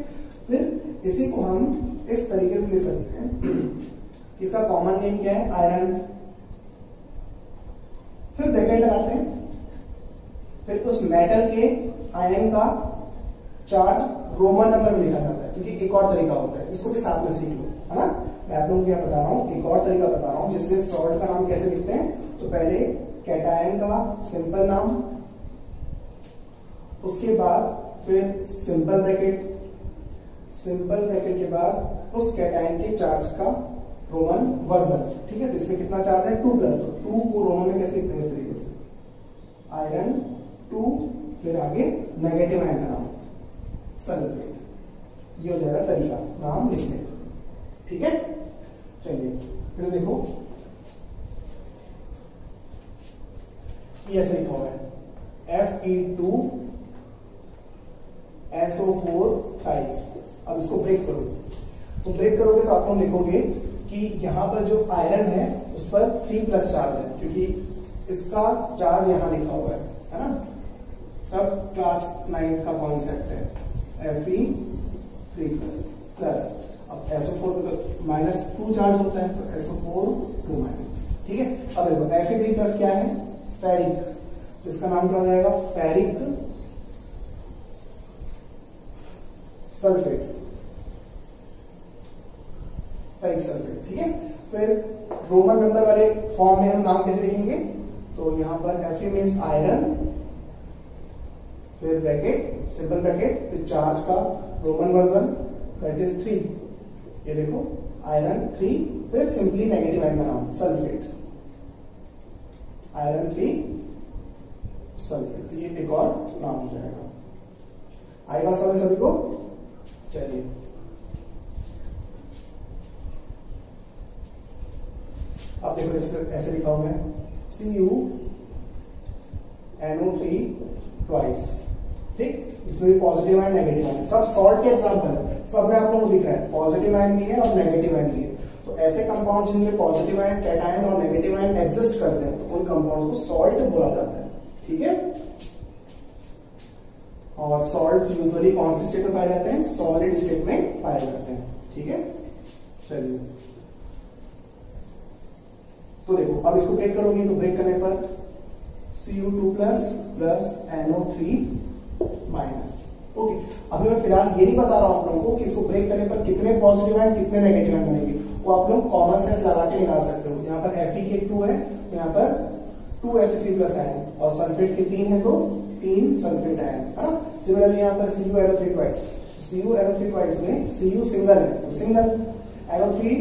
Speaker 1: फिर इसी को हम इस तरीके से लिख सकते हैं, इसका कॉमन नेम क्या है, आयरन, फिर ब्रैकेट लगाते हैं, फिर उस मेटल के आयन का चार्ज रोमन नंबर में लिखा जाता है, क्योंकि एक और तरीका होता है, इसको भी साथ में सीख लो, है ना। मैं आप लोगों को क्या बता रहा हूं, एक और तरीका बता रहा हूं जिसमें सॉल्ट का नाम कैसे लिखते हैं, तो पहले कैटायन का सिंपल नाम, उसके बाद फिर सिंपल ब्रैकेट के बाद उस कैटायन के चार्ज का रोमन वर्जन, ठीक है। तो इसमें कितना चार्ज है 2 प्लस, तो 2 को रोमन में कैसे लिखते हैं इस तरीके से आयरन 2, फिर आगे नेगेटिव आयन का नाम सल्फेट, ये हो जाएगा तरीका नाम लिखने, ठीक है। चलिए फिर देखो ये ऐसे लिखा हुआ है Fe2SO4 थ्राइस। अब इसको ब्रेक करो, तो ब्रेक करोगे तो आप लोग देखोगे कि यहां पर जो आयरन है उस पर 3 प्लस चार्ज है, क्योंकि इसका चार्ज यहां लिखा हुआ है ना। सब क्लास 9 का कॉन्सेप्ट है Fe3 प्लस। अब SO4 तो -2 चार्ज होता है, तो SO4 2 माइनस, ठीक है। अब देखो Fe3 प्लस क्या है फेरिक, तो इसका नाम क्या हो जाएगा फेरिक सल्फेट, फेरिक सल्फेट, ठीक है। फिर रोमन नंबर वाले फॉर्म में हम नाम कैसे लिखेंगे, तो यहां पर Fe मींस आयरन, फिर ब्रैकेट सिंपल ब्रैकेट, फिर चार्ज का रोमन वर्जन दैट इज 3, ये देखो आयरन 3, फिर सिंपली नेगेटिव आयन का नाम सल्फेट, आयरन 3 सल्फेट, ये एक और नाम हो जाएगा। आई बात समझ सभी को। चलिए अब देखो ऐसे लिखा हुआ है CuNO3 ट्वाइस, ठीक। इसमें भी पॉजिटिव आयन नेगेटिव आयन, सब सॉल्ट के एग्जांपल है, सब में आप लोगों को दिख रहा है पॉजिटिव आयन भी है और नेगेटिव आयन भी है। तो ऐसे कंपाउंड जिनमें पॉजिटिव आयन कैटायन और नेगेटिव आयन एग्जिस्ट करते हैं तो उन कंपाउंड को सॉल्ट बोला जाता है, ठीक है। और सॉल्ट यूजुअली कौन सी स्टेट में पाए जाते हैं, सॉलिड स्टेट में पाए जाते हैं, ठीक है। चलिए तो देखो अब इसको ब्रेक करोगे, तो ब्रेक करने पर Cu2 plus NO3 minus, okay. अभी मैं फिलहाल ये नहीं बता रहा हूं आप लोगों को कि इसको ब्रेक करने पर कितने पॉजिटिव आयन कितने नेगेटिव आयन बनेंगे, वो आप लोग कॉमन सेंस लगा के निकाल सकते हो। यहाँ पर Fe2 है, तो यहाँ पर 2 Fe3 प्लस आयन, और सल्फेट के 3 है तो 3 सल्फेट आयन, है ना। सिमिलरली यहाँ पर CuNO3 ट्वाइस, CuNO3 ट्वाइस में Cu सिंगल है तो सिंगल, NO3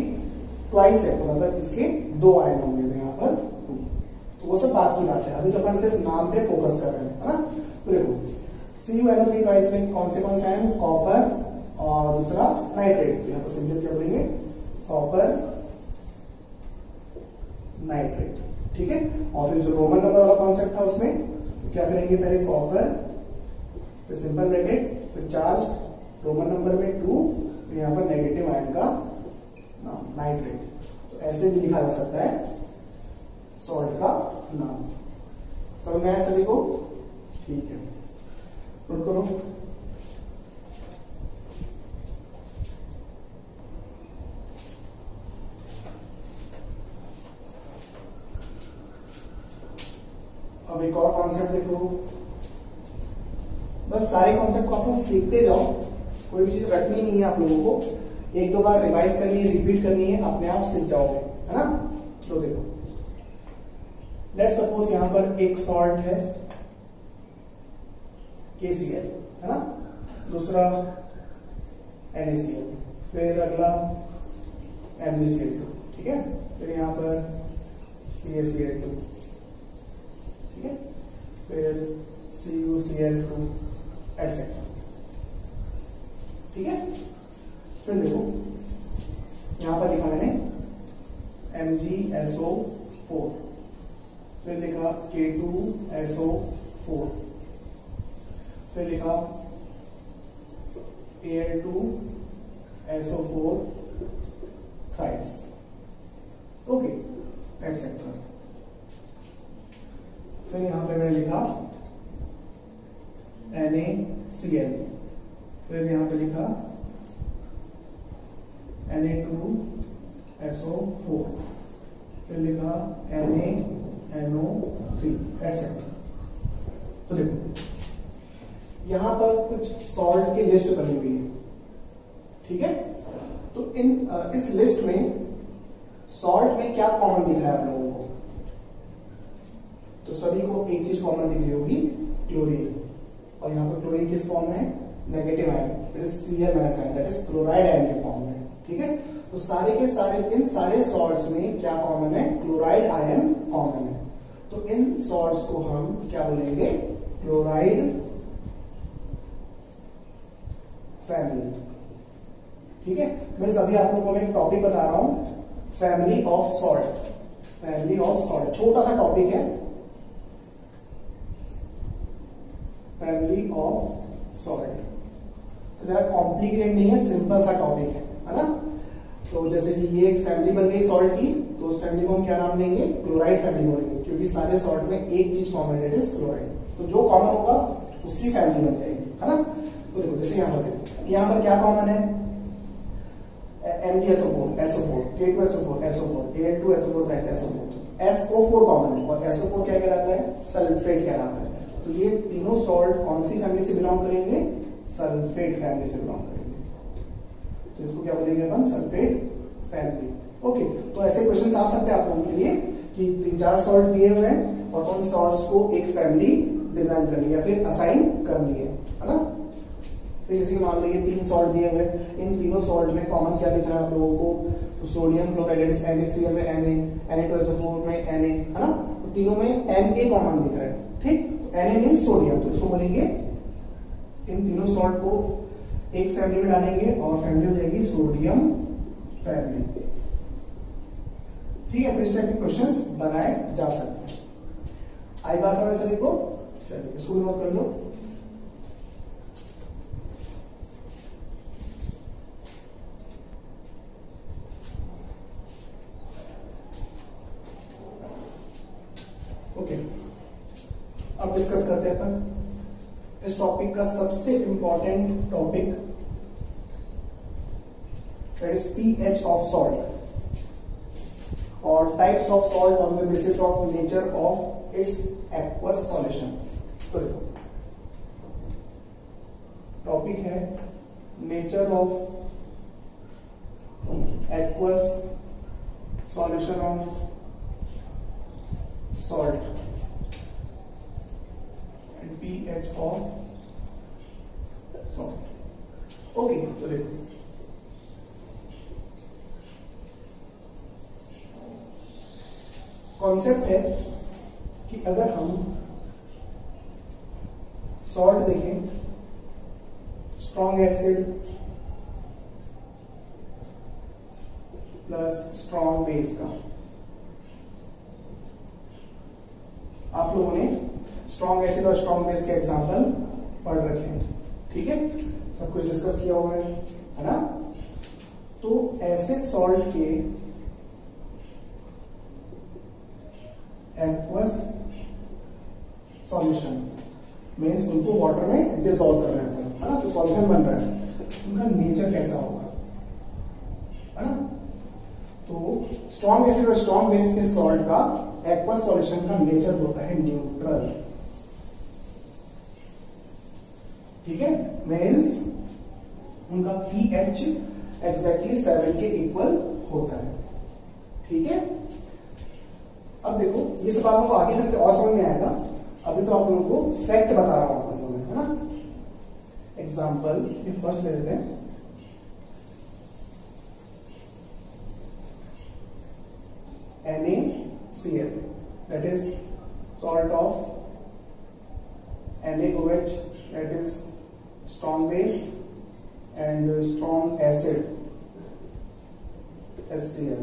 Speaker 1: ट्वाइस है तो मतलब इसके 2 आयन होंगे, तो यहाँ पर 2। तो वो सब बात की बात है, अभी तो अपन सिर्फ नाम पे फोकस कर रहे हैं, है ना। तो देखो CuNO3 ट्वाइस में कौन से आयन, कॉपर और दूसरा नाइट्रेट, तो यहाँ पर सिंपल क्या बोलेंगे कॉपर नाइट्रेट, ठीक है। और फिर जो रोमन नंबर वाला कॉन्सेप्ट था उसमें तो क्या करेंगे, पहले कॉपर, फिर सिंपल ब्रैकेट, फिर चार्ज रोमन नंबर में 2, फिर यहाँ पर नेगेटिव आयन का नाम नाइट्रेट। तो ऐसे भी लिखा जा सकता है सॉल्ट का नाम। समझ में आया सभी को, ठीक है। नोट करो अब एक और कॉन्सेप्ट देखो, बस सारे कॉन्सेप्ट को आप लोग सीखते जाओ, कोई भी चीज रटनी नहीं है आप लोगों को, 1-2 बार रिवाइज करनी है, रिपीट करनी है, अपने आप सीख जाओगे, है ना। तो देखो लेट्स सपोज यहां पर एक सॉल्ट है KCl, है ना, दूसरा NaCl, फिर अगला MgCl2, ठीक है, फिर यहां पर CaCl2, ठीक है, फिर CuCl2 एटसेट्रा, ठीक है। फिर देखो यहां पर लिखा मैंने MgSO4, फिर लिखा K2SO4, फिर लिखा Al2SO4 थ्राइस, ओके एटसेट्रा। फिर यहां पे मैंने लिखा NaCl, फिर यहां पे लिखा Na2SO4, फिर लिखा NaNO3 एटसेट्रा। तो देखो यहां पर कुछ सॉल्ट की लिस्ट बनी हुई है, ठीक है। तो इस लिस्ट में सॉल्ट में क्या कॉमन दिख रहा है आप लोगों को, तो सभी को एक चीज कॉमन दिख रही होगी क्लोरीन, और यहां पर क्लोरीन किस फॉर्म में है, negative ion, that is Cl- ion, that is chloride ion के फॉर्म में, ठीक है। तो तो सारे के सारे इन सारे सॉल्ट्स में क्या कॉमन है, क्लोराइड आयन कॉमन है। तो इन सॉल्ट्स को हम क्या बोलेंगे, क्लोराइड फैमिली। ठीक है, मैं अभी आप लोगों को एक टॉपिक बता रहा हूं, family of salt. Family of salt छोटा सा टॉपिक है, फैमिली ऑफ सॉल्ट। जरा कॉम्प्लिकेटेड नहीं है, सिंपल सा टॉपिक है ना। तो जैसे कि ये एक फैमिली बन गई सॉल्ट की, तो उस फैमिली को हम क्या नाम देंगे, क्लोराइड फैमिली बोलेंगे, क्योंकि सारे सॉल्ट में एक चीज कॉमन है, क्लोराइड। तो जो कॉमन होगा उसकी फैमिली बन जाएगी, है ना। तो देखो जैसे यहाँ पर क्या कॉमन है, MgSO4, SO4, K2SO4, SO4, Al2SO4, SO4, SO4 common है, और SO4 क्या कहलाता है, सल्फेट कहलाता है। तो ये तीनों सॉल्ट कौन सी फैमिली से बिलोंग करेंगे, सल्फेट फैमिली से बिलोंग करेंगे। तो इसको क्या बोलेंगे अपन, सल्फेट फैमिली। ओके, तो ऐसे क्वेश्चन आ सकते हैं आप लोगों के लिए कि 3-4 सॉल्ट दिए हुए हैं और उन सॉल्ट्स को एक फैमिली डिजाइन करनी है या फिर असाइन करनी है ना। तो जैसे कि मान लीजिए 3 सॉल्ट दिए हुए, इन तीनों सॉल्ट में कॉमन क्या दिख रहा है आप लोगों को, तो सोडियम क्लोराइड NaCl में Na, Na2SO4 में Na, है ना। तो तीनों में Na कॉमन दिख रहा है, ठीक। Na मीन सोडियम, तो इसको बोलेंगे, इन तीनों सॉल्ट को एक फैमिली में डालेंगे और फैमिली हो जाएगी सोडियम फैमिली। ठीक है, तो इस टाइप के क्वेश्चंस बनाए जा सकते हैं। आई बात समझ सभी को, चलिए इसको नोट कर लो। ओके, अब डिस्कस करते हैं अपन इस टॉपिक का सबसे important topic, that is pH of salt और types of salt on the basis of nature of its aqueous solution. तो देखो टॉपिक है nature of aqueous solution of salt and pH of salt. Okay, तो देखो कॉन्सेप्ट है कि अगर हम सॉल्ट देखें, strong acid plus strong base का, आप लोगों ने स्ट्रॉन्ग एसिड और स्ट्रॉन्ग बेस के एग्जांपल पढ़ रखे हैं, ठीक है, सब कुछ डिस्कस किया हुआ है ना। तो ऐसे सॉल्ट के एक्वस सॉल्यूशन मींस उनको वाटर में डिसॉल्व करना है ना, तो सॉल्यूशन बन रहा है, उनका नेचर कैसा होगा, है ना। तो स्ट्रॉन्ग एसिड और स्ट्रॉन्ग बेस के सॉल्ट का एक्वस सॉल्यूशन का नेचर होता है न्यूट्रल, ठीक है, मींस उनका pH एग्जैक्टली 7 के इक्वल होता है, ठीक है। अब देखो ये सब आप लोगों को आगे चल के और समझ में आएगा, अभी तो आप लोगों को फैक्ट बता रहा हूं आप लोगों में, है ना। एग्जाम्पल फर्स्ट ले लेते हैं, NaCl, that is salt of NaOH, that is strong base, and strong acid HCl,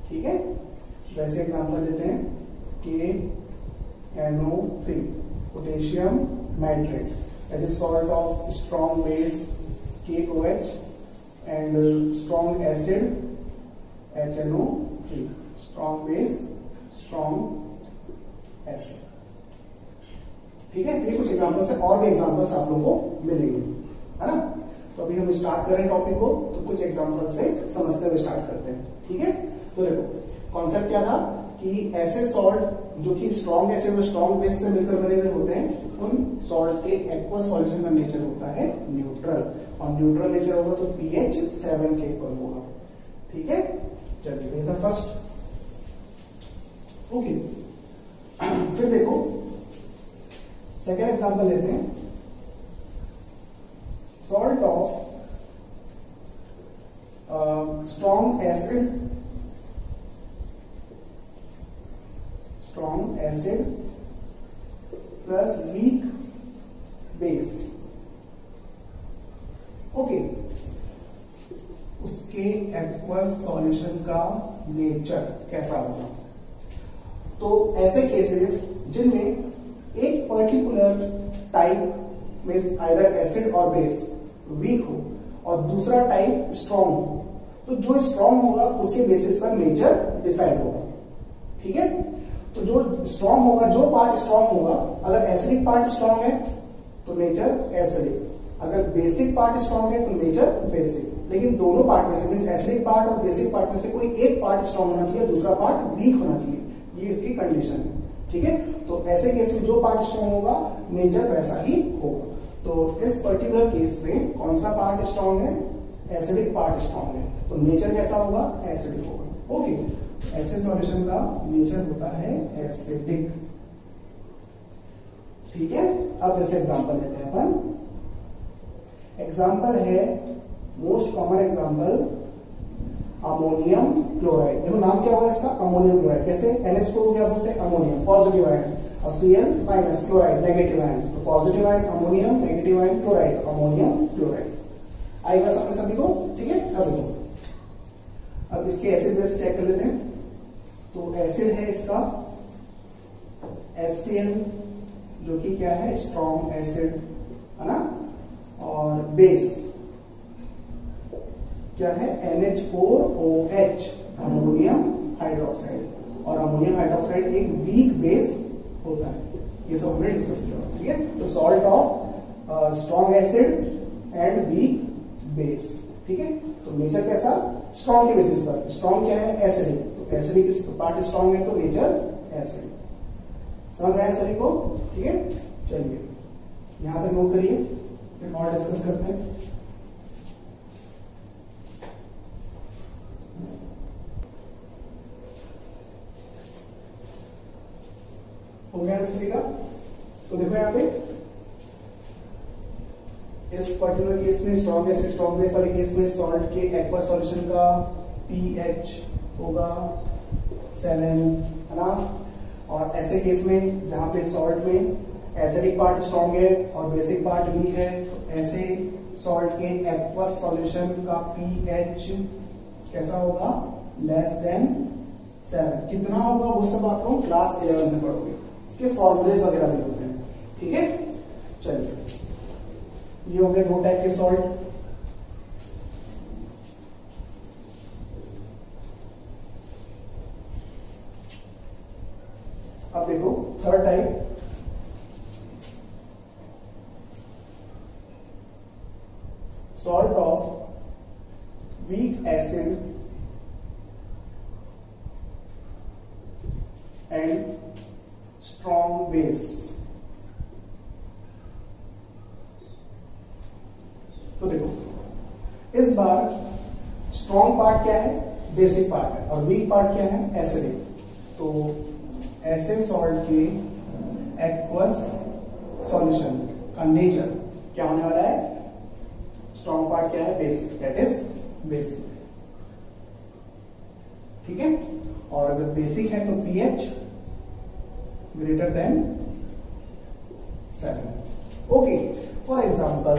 Speaker 1: ठीक है। वैसे एग्जांपल लेते हैं KNO3, potassium nitrate, that is salt of strong base KOH and strong acid HNO3, strong base strong acid, ठीक है। ये कुछ एग्जांपल्स है, और भी एग्जांपल्स आप लोगों को मिलेंगे, है ना। तो अभी हम स्टार्ट कर रहे हैं टॉपिक को, तो कुछ एग्जांपल से समझते हुए स्टार्ट करते हैं, ठीक है। तो देखो कॉन्सेप्ट क्या था कि ऐसे सॉल्ट जो कि स्ट्रॉन्ग एसिड और स्ट्रॉन्ग बेस से मिलकर बने हुए होते हैं, उन सॉल्ट के एक्वस सॉल्यूशन का नेचर होता है न्यूट्रल, और न्यूट्रल नेचर होगा तो pH 7 के इक्वल होगा, ठीक है। चलिए था फर्स्ट, ओके। फिर देखो सेकेंड एग्जांपल लेते हैं, salt of plus weak base. Okay, उसके एक्वस सॉल्यूशन का नेचर कैसा होगा? तो ऐसे केसेस जिनमें एक पर्टिकुलर टाइप में आइदर एसिड और बेस वीक हो और दूसरा टाइप स्ट्रॉन्ग हो, तो जो स्ट्रॉन्ग होगा उसके बेसिस पर नेचर डिसाइड होगा। ठीक है, तो जो स्ट्रॉन्ग होगा, जो पार्ट स्ट्रॉन्ग होगा, अगर एसिडिक पार्ट स्ट्रॉन्ग है तो नेचर एसिडिक, अगर बेसिक पार्ट स्ट्रॉन्ग है तो नेचर बेसिक। लेकिन दोनों पार्ट में से, मींस एसिडिक पार्ट और बेसिक पार्ट में से कोई एक पार्ट स्ट्रॉन्ग होना चाहिए, दूसरा पार्ट वीक होना चाहिए, ये इसकी कंडीशन है। ठीक है, तो ऐसे केस में जो पार्ट स्ट्रॉन्ग होगा नेचर वैसा ही होगा। तो इस पर्टिकुलर केस में कौन सा पार्ट स्ट्रॉन्ग है? एसिडिक पार्ट स्ट्रॉन्ग है, तो नेचर कैसा होगा? एसिडिक होगा। ओके, ऐसे सॉल्यूशन का नेचर होता है एसिडिक। ठीक है, अब जैसे एग्जांपल लेते हैं अपन। एग्जांपल है, most common example, ammonium chloride. देखो नाम क्या होगा इसका? Ammonium chloride. कैसे? NH को क्या बोलते हैं? अमोनियम, पॉजिटिव आयन, और Cl minus, chloride negative ion. तो positive ion ammonium, negative ion chloride, ammonium chloride. आएगा समझ सभी को? ठीक है, अब देखो, अब इसके एसिड बेस चेक कर लेते हैं। तो एसिड है इसका HCl, जो कि क्या है? स्ट्रॉन्ग एसिड है ना, और बेस क्या है? NH4OH, ammonium hydroxide. और अमोनियम हाइड्रोक्साइड एक वीक बेस होता है, ये सब हमने डिस्कस किया। ठीक है, तो salt of strong acid and weak base. ठीक है, तो नेचर कैसा? स्ट्रॉन्ग के बेसिस पर। स्ट्रॉन्ग क्या है? एसिडिक, तो एसिडिक पार्ट स्ट्रॉन्ग है तो नेचर एसिडिक। समझ रहे हैं सभी को? ठीक है, चलिए यहां तक नोट करिए, फिर और डिस्कस करते हैं। हो गया सभी का? तो देखो यहाँ पे इस पर्टिकुलर केस में स्ट्रॉन्ग एसिड स्ट्रॉन्ग बेस वाले केस में सॉल्ट के एक्वा सॉल्यूशन का pH होगा 7, है ना। और ऐसे केस में जहां पे सॉल्ट में एसिडिक पार्ट स्ट्रॉन्ग है और बेसिक पार्ट वीक है, तो ऐसे सॉल्ट के एक्वस सॉल्यूशन का pH कैसा होगा? Less than 7। कितना होगा वो सब आप लोग क्लास 11 में पढ़ोगे, उसके फॉर्मूलेज वगैरह भी होते हैं। ठीक है, चलिए ये हो गए दो टाइप के सॉल्ट। अब देखो third type, salt of weak acid and strong base. तो देखो इस बार स्ट्रॉन्ग पार्ट क्या है? बेसिक पार्ट है, और वीक पार्ट क्या है? एसिडिक। तो ऐसे सॉल्ट के एक्वस सॉल्यूशन का नेचर क्या होने वाला है? स्ट्रॉन्ग पार्ट क्या है? Basic, that is basic. ठीक है, और अगर बेसिक है तो pH greater than 7। Okay, for example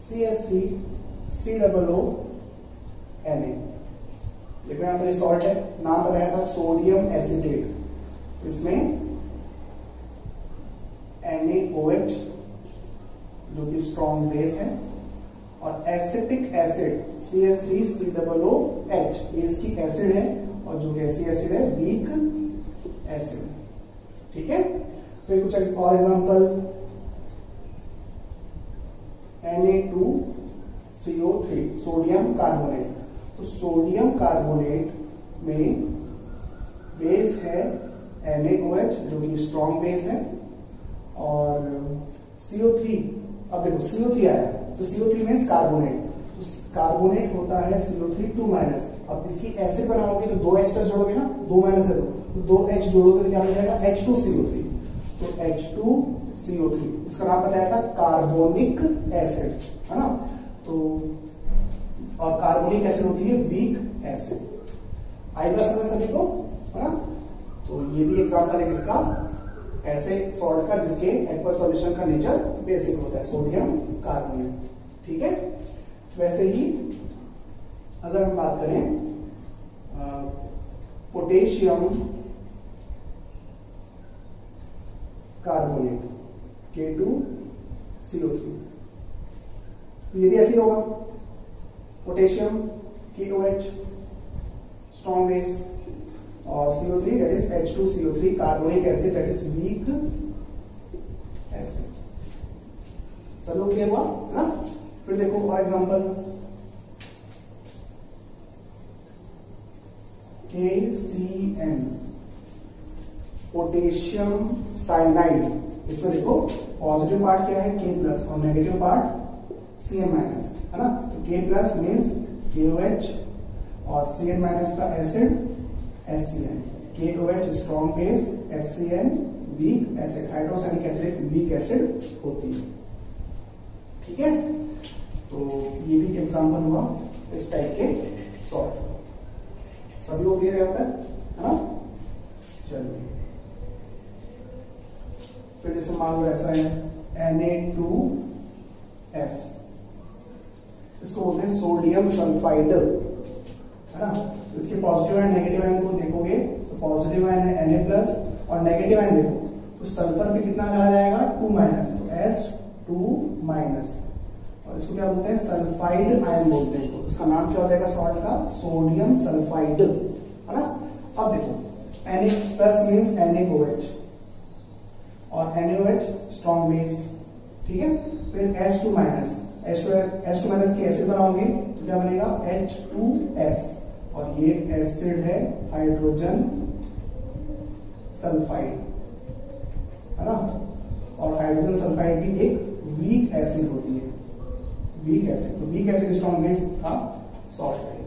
Speaker 1: CH3 COO Na। देखो यहां पर सॉल्ट है, नाम बताया था सोडियम एसिटेट। इसमें NaOH जो कि स्ट्रॉन्ग बेस है, और एसिटिक एसिड CH3COOH ये इसकी एसिड है, और जो कैसी एसिड है? Weak acid. ठीक है, फिर कुछ और एग्जांपल, Na2CO3 सोडियम कार्बोनेट। तो सोडियम कार्बोनेट में बेस है NaOH जो कि स्ट्रॉन्ग बेस है, और CO3, अब देखो CO3 आया तो CO3 मींस कार्बोनेट, तो कार्बोनेट होता है CO3 2-। अब इसकी एसिड बनाओगे तो 2H प्लस जोड़ोगे ना, 2 माइनस है तो 2H जोड़ोगे तो क्या हो जाएगा? H2CO3। तो H2CO3 इसका नाम बताया था कार्बोनिक एसिड, है ना। तो और कार्बोनिक एसिड होती है वीक एसिड। आएगा समझ सभी को, है ना। तो ये भी एग्जांपल है किसका, ऐसे सॉल्ट का जिसके एक्वस सॉल्यूशन का नेचर बेसिक होता है, सोडियम कार्बोनेट। ठीक है, वैसे ही अगर हम बात करें पोटेशियम कार्बोनेट K2CO3, तो ये भी ऐसे ही होगा, पोटेशियम KOH स्ट्रॉन्ग बेस और CO3 that is H2CO3 carbonic acid that is weak acid. सब लोग क्लियर हुआ है ना। फिर देखो for example KCN potassium cyanide, इसमें देखो पॉजिटिव पार्ट क्या है K प्लस और नेगेटिव पार्ट Cn माइनस, है ना। तो K प्लस मीन्स KOH और Cn माइनस का acid HCN, KOH strong base, HCN weak acid, hydrocyanic acid एक वीक एसिड होती है। ठीक है, तो ये भी एग्जांपल हुआ इस टाइप के सॉल्ट। सभी को क्लियर रहता है ना। चलिए फिर जैसे मान लो ऐसा है Na2S, इसको बोलते हैं सोडियम सल्फाइड, है ना। तो इसके पॉजिटिव एंड नेगेटिव आयन को देखोगे तो पॉजिटिव आयन है Na प्लस और नेगेटिव आयन देखो तो सल्फर पे कितना चला जाएगा 2 माइनस, तो S2 माइनस, और इसको क्या बोलते हैं सल्फाइड आयन बोलते हैं। तो इसका नाम क्या हो जाएगा सॉल्ट का, सोडियम सल्फाइड, है ना। अब देखो Na प्लस मीन्स NaOH और NaOH स्ट्रॉन्ग बेस। ठीक है, फिर H2 माइनस, H2 माइनस की एसिड बनाओगे तो क्या बनेगा H2S, और ये एसिड है हाइड्रोजन सल्फाइड, है ना। और हाइड्रोजन सल्फाइड भी एक वीक एसिड होती है, वीक एसिड। तो वीक एसिड स्ट्रॉन्ग बेस का सॉल्ट है।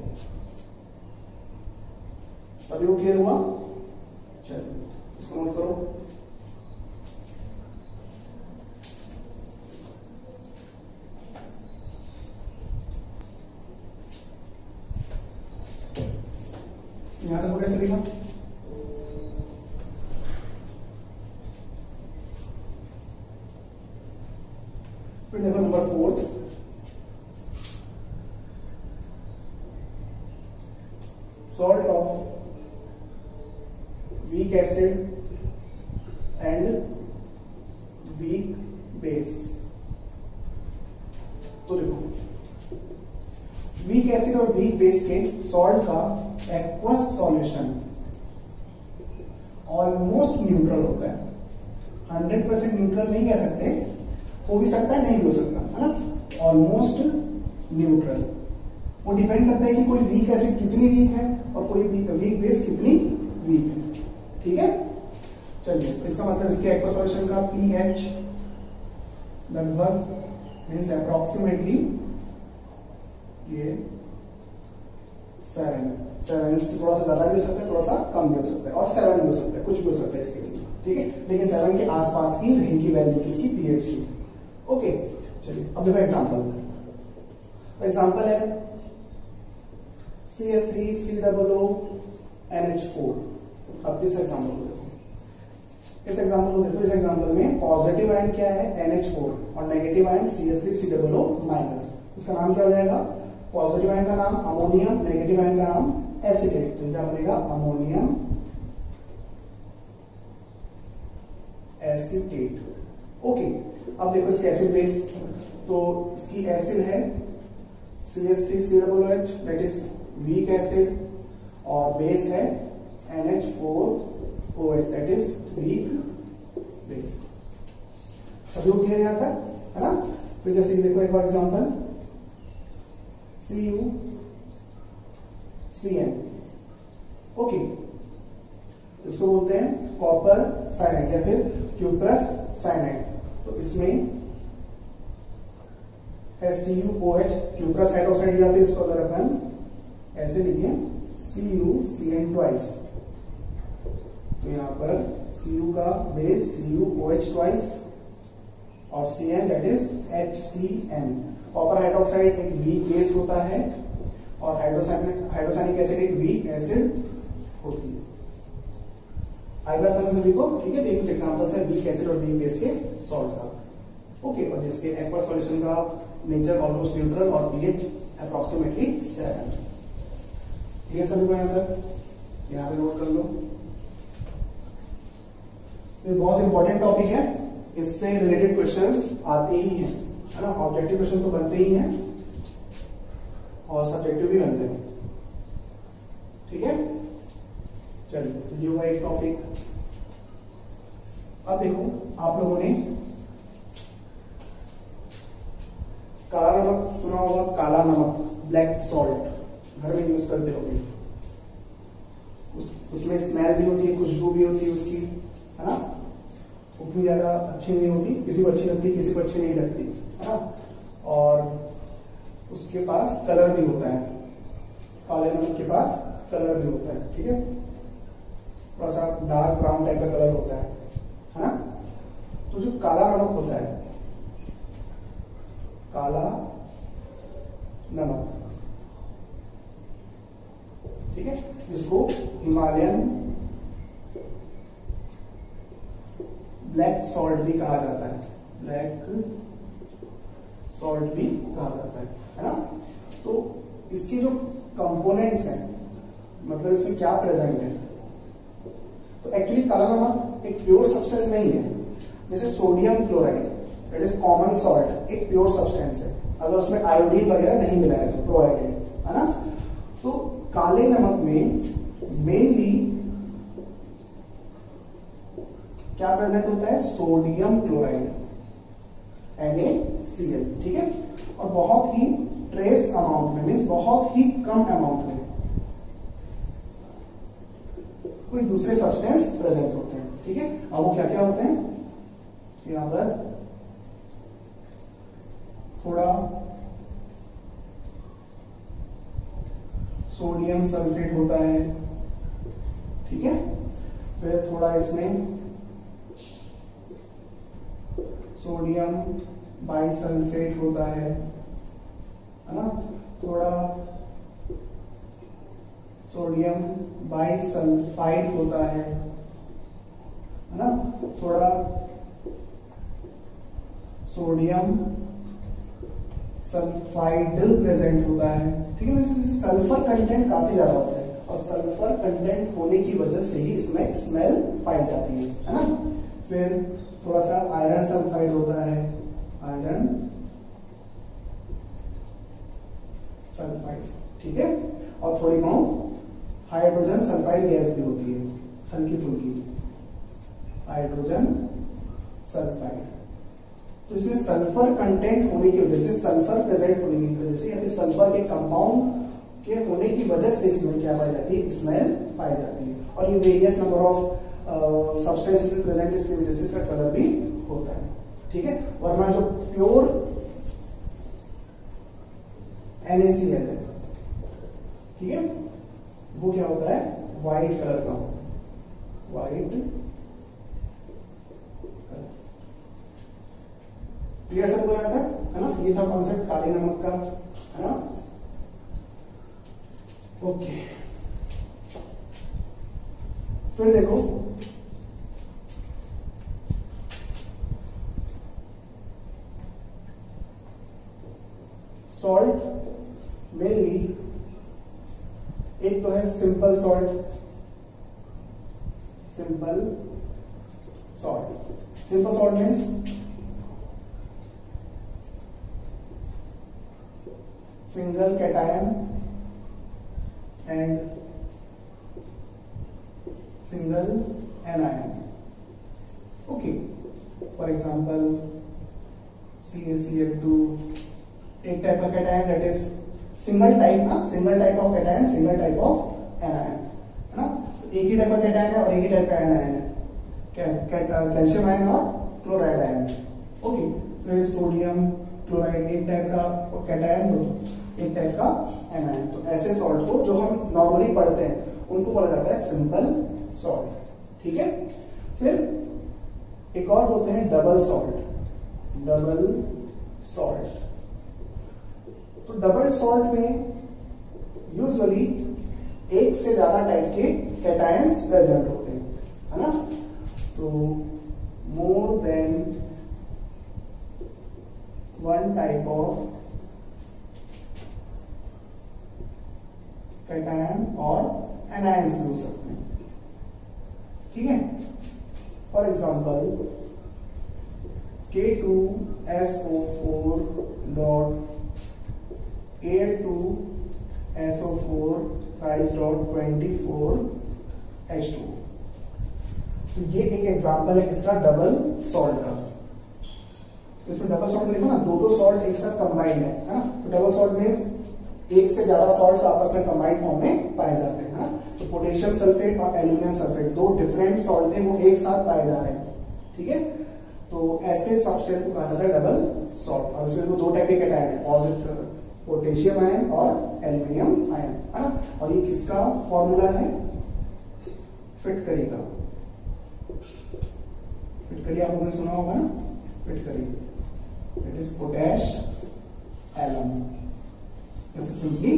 Speaker 1: सभी को क्लियर हुआ। चलिए इसको नोट करो। यहां तक हो गया सभी का। फिर देखो number 4, salt of weak acid and weak base. तो देखो वीक एसिड और वीक बेस के सॉल्ट का एक्वस सॉल्यूशन ऑलमोस्ट न्यूट्रल होता है। 100% न्यूट्रल नहीं कह सकते, हो भी सकता है नहीं भी हो सकता, है ना। ऑलमोस्ट न्यूट्रल, वो डिपेंड करता है कि कोई वीक एसिड कितनी वीक है और कोई वीक बेस कितनी वीक है। ठीक है, चलिए तो इसका मतलब इसके एक्वस सॉल्यूशन का pH लगभग मीन्स अप्रोक्सीमेटली ये 7 से थोड़ा सा ज्यादा भी हो सकता है, थोड़ा सा कम भी हो सकता है, और 7 भी हो सकता है, कुछ भी हो सकता है इस केस में। ठीक है, लेकिन 7 के आसपास की रहेगी वैल्यू किसकी, pH की। ओके, चलिए अब देखो एग्जांपल है CH3COONH4। अब इस एग्जांपल को देखो, इस एग्जांपल में पॉजिटिव आयन क्या है NH4 और नेगेटिव आयन CH3COO माइनस। इसका नाम क्या हो जाएगा, पॉजिटिव आयन का नाम अमोनियम, नेगेटिव आयन का नाम एसिटेट। तो क्या बनेगा अमोनियम एसिटेट। ओके, अब देखो इसके एसिड बेस, तो इसकी एसिड है CH3COOH that is weak acid, और बेस है NH4OH that is weak base. सभी को क्लियर यहां तक, है ना। फिर जैसे देखो एक और एग्जांपल CuCN। ओके, इसको बोलते हैं कॉपर साइनाइड या फिर क्यूप्रस साइनाइड। तो इसमें है CuOH क्यूप्रस हाइड्रोक्साइड, या फिर इसको अगर अपन ऐसे लिखें CuCN ट्वाइस, तो यहां पर Cu का बेस CuOH ट्वाइस और Cn that is HCN। Copper hydroxide एक वीक बेस होता है और हाइड्रोसाइनिक एसिड एक वीक एसिड होती है। आएगा समझ सभी को, ठीक है। देखिए कुछ एग्जांपल्स है वीक एसिड और वीक बेस के सॉल्ट का, ओके। और जिसके एक्वा सॉल्यूशन का नेचर ऑलमोस्ट न्यूट्रल और पीएच अप्रोक्सीमेटली 7। क्लियर सभी को? यहाँ तक यहाँ पे नोट कर लो। ये बहुत इंपॉर्टेंट टॉपिक है, इससे रिलेटेड क्वेश्चंस आते ही हैं, है ना। ऑब्जेक्टिव क्वेश्चन तो बनते ही हैं और सब्जेक्टिव भी बनते हैं, ठीक है। चलिए तो ये हुआ एक टॉपिक। अब देखो आप लोगों ने काला नमक सुना होगा, काला नमक, ब्लैक सॉल्ट घर में यूज करते होंगे। उसमें स्मेल भी होती है, खुशबू भी होती है उसकी, है ना। उतनी ज्यादा अच्छी नहीं होती, किसी को अच्छी लगती, किसी को अच्छी नहीं लगती, है ना। और उसके पास कलर भी होता है, काले नमक के पास कलर भी होता है, ठीक है। थोड़ा सा डार्क ब्राउन टाइप का कलर होता है ना। तो जो काला नमक होता है, काला नमक, ठीक है, जिसको हिमालयन ब्लैक सॉल्ट भी कहा जाता है, ब्लैक सॉल्ट भी कहा जाता है ना। तो इसके जो कंपोनेंट्स हैं, मतलब इसमें क्या प्रेजेंट है, तो एक्चुअली काला नमक एक प्योर सब्सटेंस नहीं है। जैसे sodium chloride that is common salt, एक प्योर सब्सटेंस है, अगर उसमें आयोडीन वगैरह नहीं मिला है तो प्रोआयोडीन, है ना। तो काले नमक में मेनली क्या प्रेजेंट होता है, सोडियम क्लोराइड NaCl, ठीक है। और बहुत ही ट्रेस अमाउंट में, मीन्स बहुत ही कम अमाउंट में कोई दूसरे सब्सटेंस प्रेजेंट होते हैं, ठीक है। अब वो क्या क्या होते हैं, यहां पर थोड़ा सोडियम सल्फेट होता है, ठीक है। फिर थोड़ा इसमें सोडियम बाइसल्फेट होता है ना। थोड़ा सोडियम बाइसल्फाइड होता है ना। थोड़ा सोडियम सल्फाइड प्रेजेंट होता है, ठीक है। इसमें सल्फर कंटेंट काफी ज्यादा होता है और सल्फर कंटेंट होने की वजह से ही इसमें स्मेल पाई जाती है ना। फिर थोड़ा सा आयरन सल्फाइड होता है, आयरन सल्फाइड, ठीक है। और थोड़ी बहुत हाइड्रोजन सल्फाइड गैस भी होती है, हल्की फुल्की हाइड्रोजन सल्फाइड। तो इसमें सल्फर कंटेंट होने की वजह से, सल्फर प्रेजेंट होने की वजह से या फिर सल्फर के कंपाउंड के होने की वजह से इसमें क्या पाई जाती है, स्मेल पाई जाती है। और ये various number of substances present, इसकी वजह से इसका कलर भी होता है, ठीक है। वरना जो प्योर NaCl है, ठीक है, वो क्या होता है, व्हाइट कलर का, व्हाइट। क्लियर सबको याद है ना। ये था कॉन्सेप्ट काले नमक का, है ना। ओके, फिर देखो सॉल्ट मेनली एक तो है simple salt, simple salt. Simple salt means single cation and single anion, okay. For example CaCl2 एक टाइप का cation, that is single type ना, single type of cation, single type of anion, है ना। एक ही टाइप का कैटायन है और एक ही टाइप का एनायन है, कैल्शियम आयन और क्लोराइड आयन, ओके। फिर सोडियम क्लोराइड एक टाइप का कैटायन, एक टाइप का एनायन। तो ऐसे सॉल्ट को जो हम नॉर्मली पढ़ते हैं उनको बोला जाता है सिंपल सॉल्ट, ठीक है। फिर एक और बोलते हैं डबल सॉल्ट, डबल सॉल्ट। तो डबल सॉल्ट में यूजुअली एक से ज्यादा टाइप के कैटायंस प्रेजेंट होते हैं, है ना। तो more than one type of cation और एनायंस भी हो सकते हैं, ठीक है। For example K2SO4 dot Al2SO4 dot 24H2। तो ये एक एग्जांपल है इसका डबल सॉल्ट का। तो इसमें डबल सॉल्ट देखो ना, दो सॉल्ट एक साथ कंबाइंड है ना। तो डबल सॉल्ट मीन्स एक से ज्यादा सॉल्ट्स आपस में कंबाइंड फॉर्म में पाए जाते हैं ना। तो पोटेशियम सल्फेट और एल्यूमिनियम सल्फेट दो डिफरेंट सॉल्ट थे, वो एक साथ पाए जा रहे हैं, ठीक है। तो ऐसे सब्सटेंस को कहा जाता है डबल सॉल्ट। और इसमें दो टाइप के कैटायन है, पॉजिटिव पोटेशियम आयन और एल्यूमिनियम आयन, है ना। और ये किसका फॉर्मूला है? फिटकरी का। फिटकरी आप लोगों ने सुना होगा ना, फिटकरी, it is potash alum, simply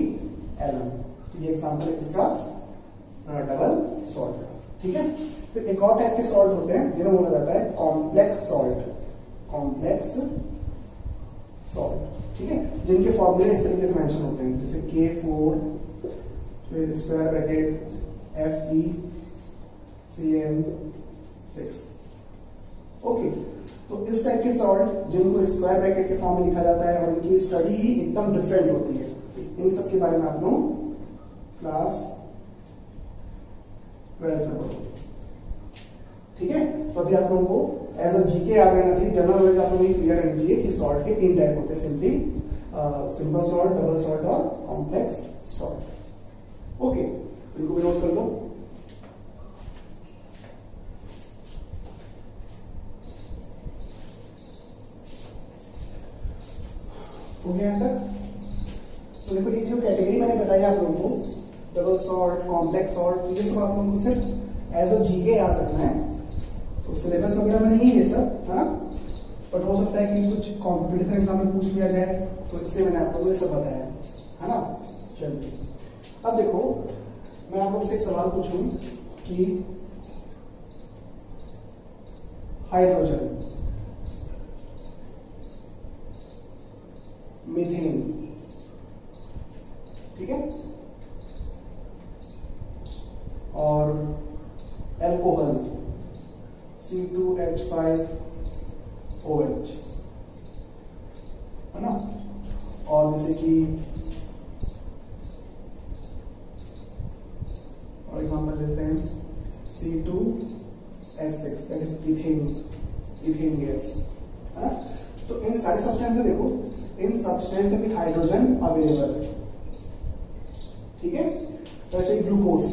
Speaker 1: alum. तो ये एग्जांपल है इसका डबल सॉल्ट का, ठीक है। फिर एक और टाइप के सॉल्ट होते हैं जिन्हें बोला जाता है कॉम्प्लेक्स सॉल्ट, कॉम्प्लेक्स सॉल्ट, ठीक है, जिनके फॉर्मूले इस तरीके से मेंशन होते हैं, जैसे K4 फिर स्क्वायर ब्रैकेट FeCN6। ओके, तो इस टाइप के सॉल्ट जिनको स्क्वायर ब्रैकेट के फॉर्म में लिखा जाता है और इनकी स्टडी ही एकदम डिफरेंट होती है। इन सब के बारे में आप लोग क्लास 12th में पढ़ो, ठीक है। तो अभी आप लोगों को एज अ जीके याद रहना चाहिए, जनरल नॉलेज आप लोगों को क्लियर रहनी चाहिए कि सॉल्ट के 3 टाइप होते हैं, simply simple salt, double salt और कॉम्प्लेक्स सॉल्ट। ओके, इनको भी नोट कर लो। हो गया यहाँ तक? तो देखो ये जो कैटेगरी मैंने बताई आप लोगों को, डबल सॉल्ट, कॉम्प्लेक्स सॉल्ट, ये सब आप लोगों को सिर्फ एज अ जीके याद रखना है। तो सिलेबस वगैरह में नहीं है ये सब, है ना, बट हो सकता है कि कुछ कॉम्पिटिशन एग्जाम में पूछ लिया जाए, तो इसलिए मैंने आप लोगों को ये सब बताया है ना। चलिए अब देखो, मैं आप लोगों से एक सवाल पूछूं कि हाइड्रोजन, मीथेन, ठीक है, और एल्कोहल C2H5OH, है ना, और जैसे कि फॉर एग्जाम्पल लेते हैं C2H6 that is ethane gas, है ना। तो इन सारे सब्सटेंस में देखो, इन सब्सटेंस में भी हाइड्रोजन अवेलेबल है, ठीक है। जैसे ग्लूकोज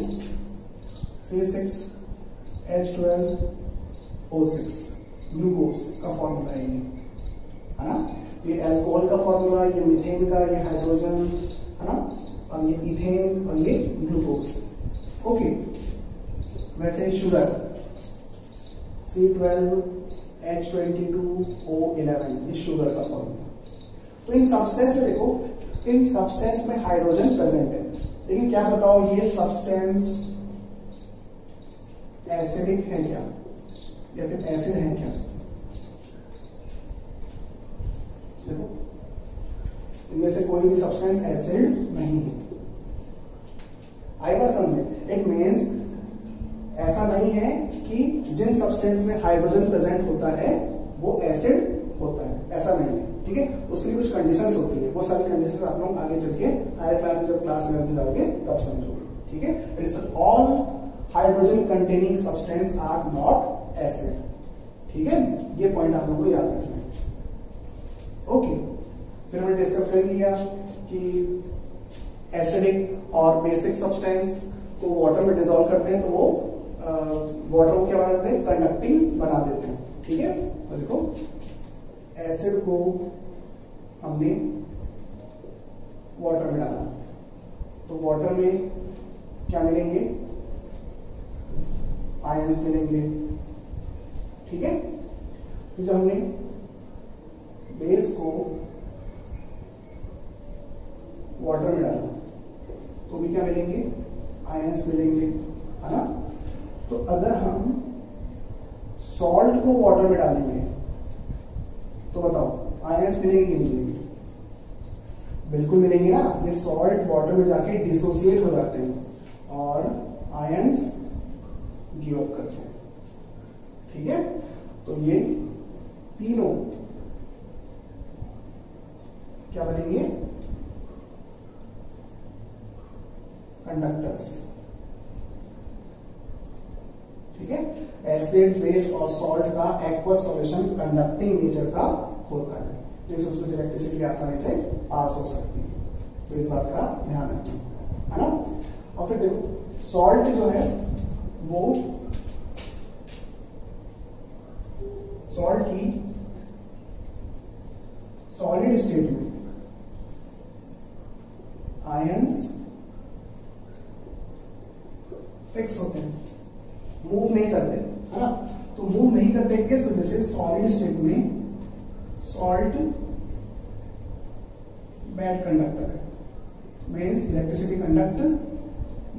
Speaker 1: C6H12O6 ग्लूकोज का फॉर्मूला है ना। ये अल्कोहल का फॉर्मूला, ये मीथेन का, ये हाइड्रोजन, है ना, और ये इथेन और ये ग्लूकोज। ओके, वैसे शुगर C12H22O11 ये शुगर का फॉर्मूला। तो इन सब्सटेंस में देखो, इन सब्सटेंस में हाइड्रोजन प्रेजेंट है, लेकिन क्या बताओ ये सब्सटेंस एसिडिक है क्या, या फिर एसिड है क्या? देखो, इनमें से कोई भी सब्सटेंस एसिड नहीं है। आएगा समझ में? इट मीन्स ऐसा नहीं है कि जिन सब्सटेंस में हाइड्रोजन प्रेजेंट होता है वो एसिड होता है, ऐसा नहीं है, ठीक है। उसके लिए कुछ कंडीशंस होती है, वो सारी कंडीशंस आप लोग आगे चल के हायर क्लास में, जब क्लास 11 में जाओगे तब समझोगे, ठीक है। It is all hydrogen containing substance are not acid, ठीक है। ये पॉइंट आप लोगों को याद रखना है। ओके, फिर हमने डिस्कस कर लिया कि एसिडिक और बेसिक सब्सटेंस को वाटर में डिसॉल्व करते हैं तो वो वाटर को क्या बना देते हैं? कंडक्टिंग बना देते हैं, ठीक है। तो देखो, एसिड को हमने वाटर में डाला तो वाटर में क्या मिलेंगे? आयंस मिलेंगे, ठीक है। फिर जब हमने बेस को वाटर में डाला तो भी क्या मिलेंगे? आयंस मिलेंगे, है ना। तो अगर हम सॉल्ट को वाटर में डालेंगे तो बताओ आयंस मिलेंगे कि नहीं मिलेंगे? बिल्कुल मिलेंगे ना। ये सॉल्ट वाटर में जाके डिसोसिएट हो जाते हैं और आयंस गिव अप करते हैं। ठीक है, तो ये तीनों क्या बनेंगे? कंडक्टर्स। ठीक है, एसिड, बेस और सॉल्ट का एक्वस सॉल्यूशन कंडक्टिंग नेचर का होता है, जिससे उसमें से इलेक्ट्रिसिटी आसानी से पास हो सकती है। तो इस बात का ध्यान रखना है ना। और फिर देखो सॉल्ट जो है वो सॉल्ट की सॉलिड स्टेट में आयंस फिक्स होते हैं, मूव नहीं करते, है ना। तो मूव नहीं करते किस वजह से? सॉलिड स्टेट में सॉल्ट बैड कंडक्टर है, मीन्स इलेक्ट्रिसिटी कंडक्ट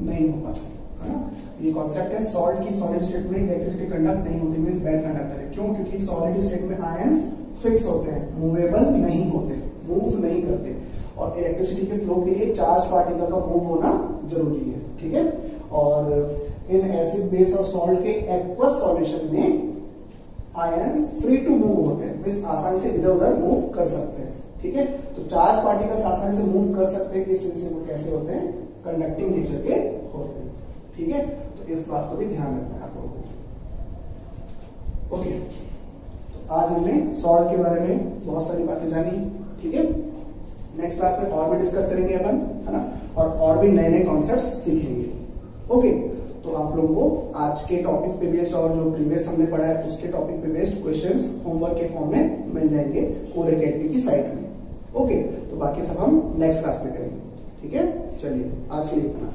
Speaker 1: नहीं हो पाती, है ना। ये कॉन्सेप्ट है, सॉल्ट की सॉलिड स्टेट में इलेक्ट्रिसिटी कंडक्ट नहीं होती, मीन्स बैड कंडक्टर है। क्यों? क्योंकि सॉलिड स्टेट में आयंस फिक्स होते हैं, मूवेबल नहीं होते, मूव नहीं करते, और इलेक्ट्रिसिटी के फ्लो के लिए चार्ज पार्टिकल का मूव होना जरूरी है। ठीक है, और इन एसिड, बेस और सॉल्ट के एक्वस सॉल्यूशन में आयंस फ्री टू मूव होते हैं, मींस आसानी से इधर उधर मूव कर सकते हैं। ठीक है, तो चार्ज पार्टिकल्स आसानी से मूव कर सकते हैं, इस वजह से वो कैसे होते हैं? कंडक्टिंग नेचर के होते हैं। ठीक है, तो इस बात को भी ध्यान रखना है आप लोगों को। ओके, तो आज हमने सॉल्ट के बारे में बहुत सारी बातें जानी। ठीक है, नेक्स्ट क्लास में और भी डिस्कस करेंगे अपन, है ना, और भी नए नए कॉन्सेप्ट्स सीखेंगे। ओके, तो आप लोगों को आज के टॉपिक पे बेस्ड और जो प्रीवियस हमने पढ़ा है उसके टॉपिक पे बेस्ड क्वेश्चंस होमवर्क के फॉर्म में मिल जाएंगे कोर एकेडमी की साइट में। ओके, तो बाकी सब हम नेक्स्ट क्लास में करेंगे। ठीक है, चलिए आज के लिए इतना।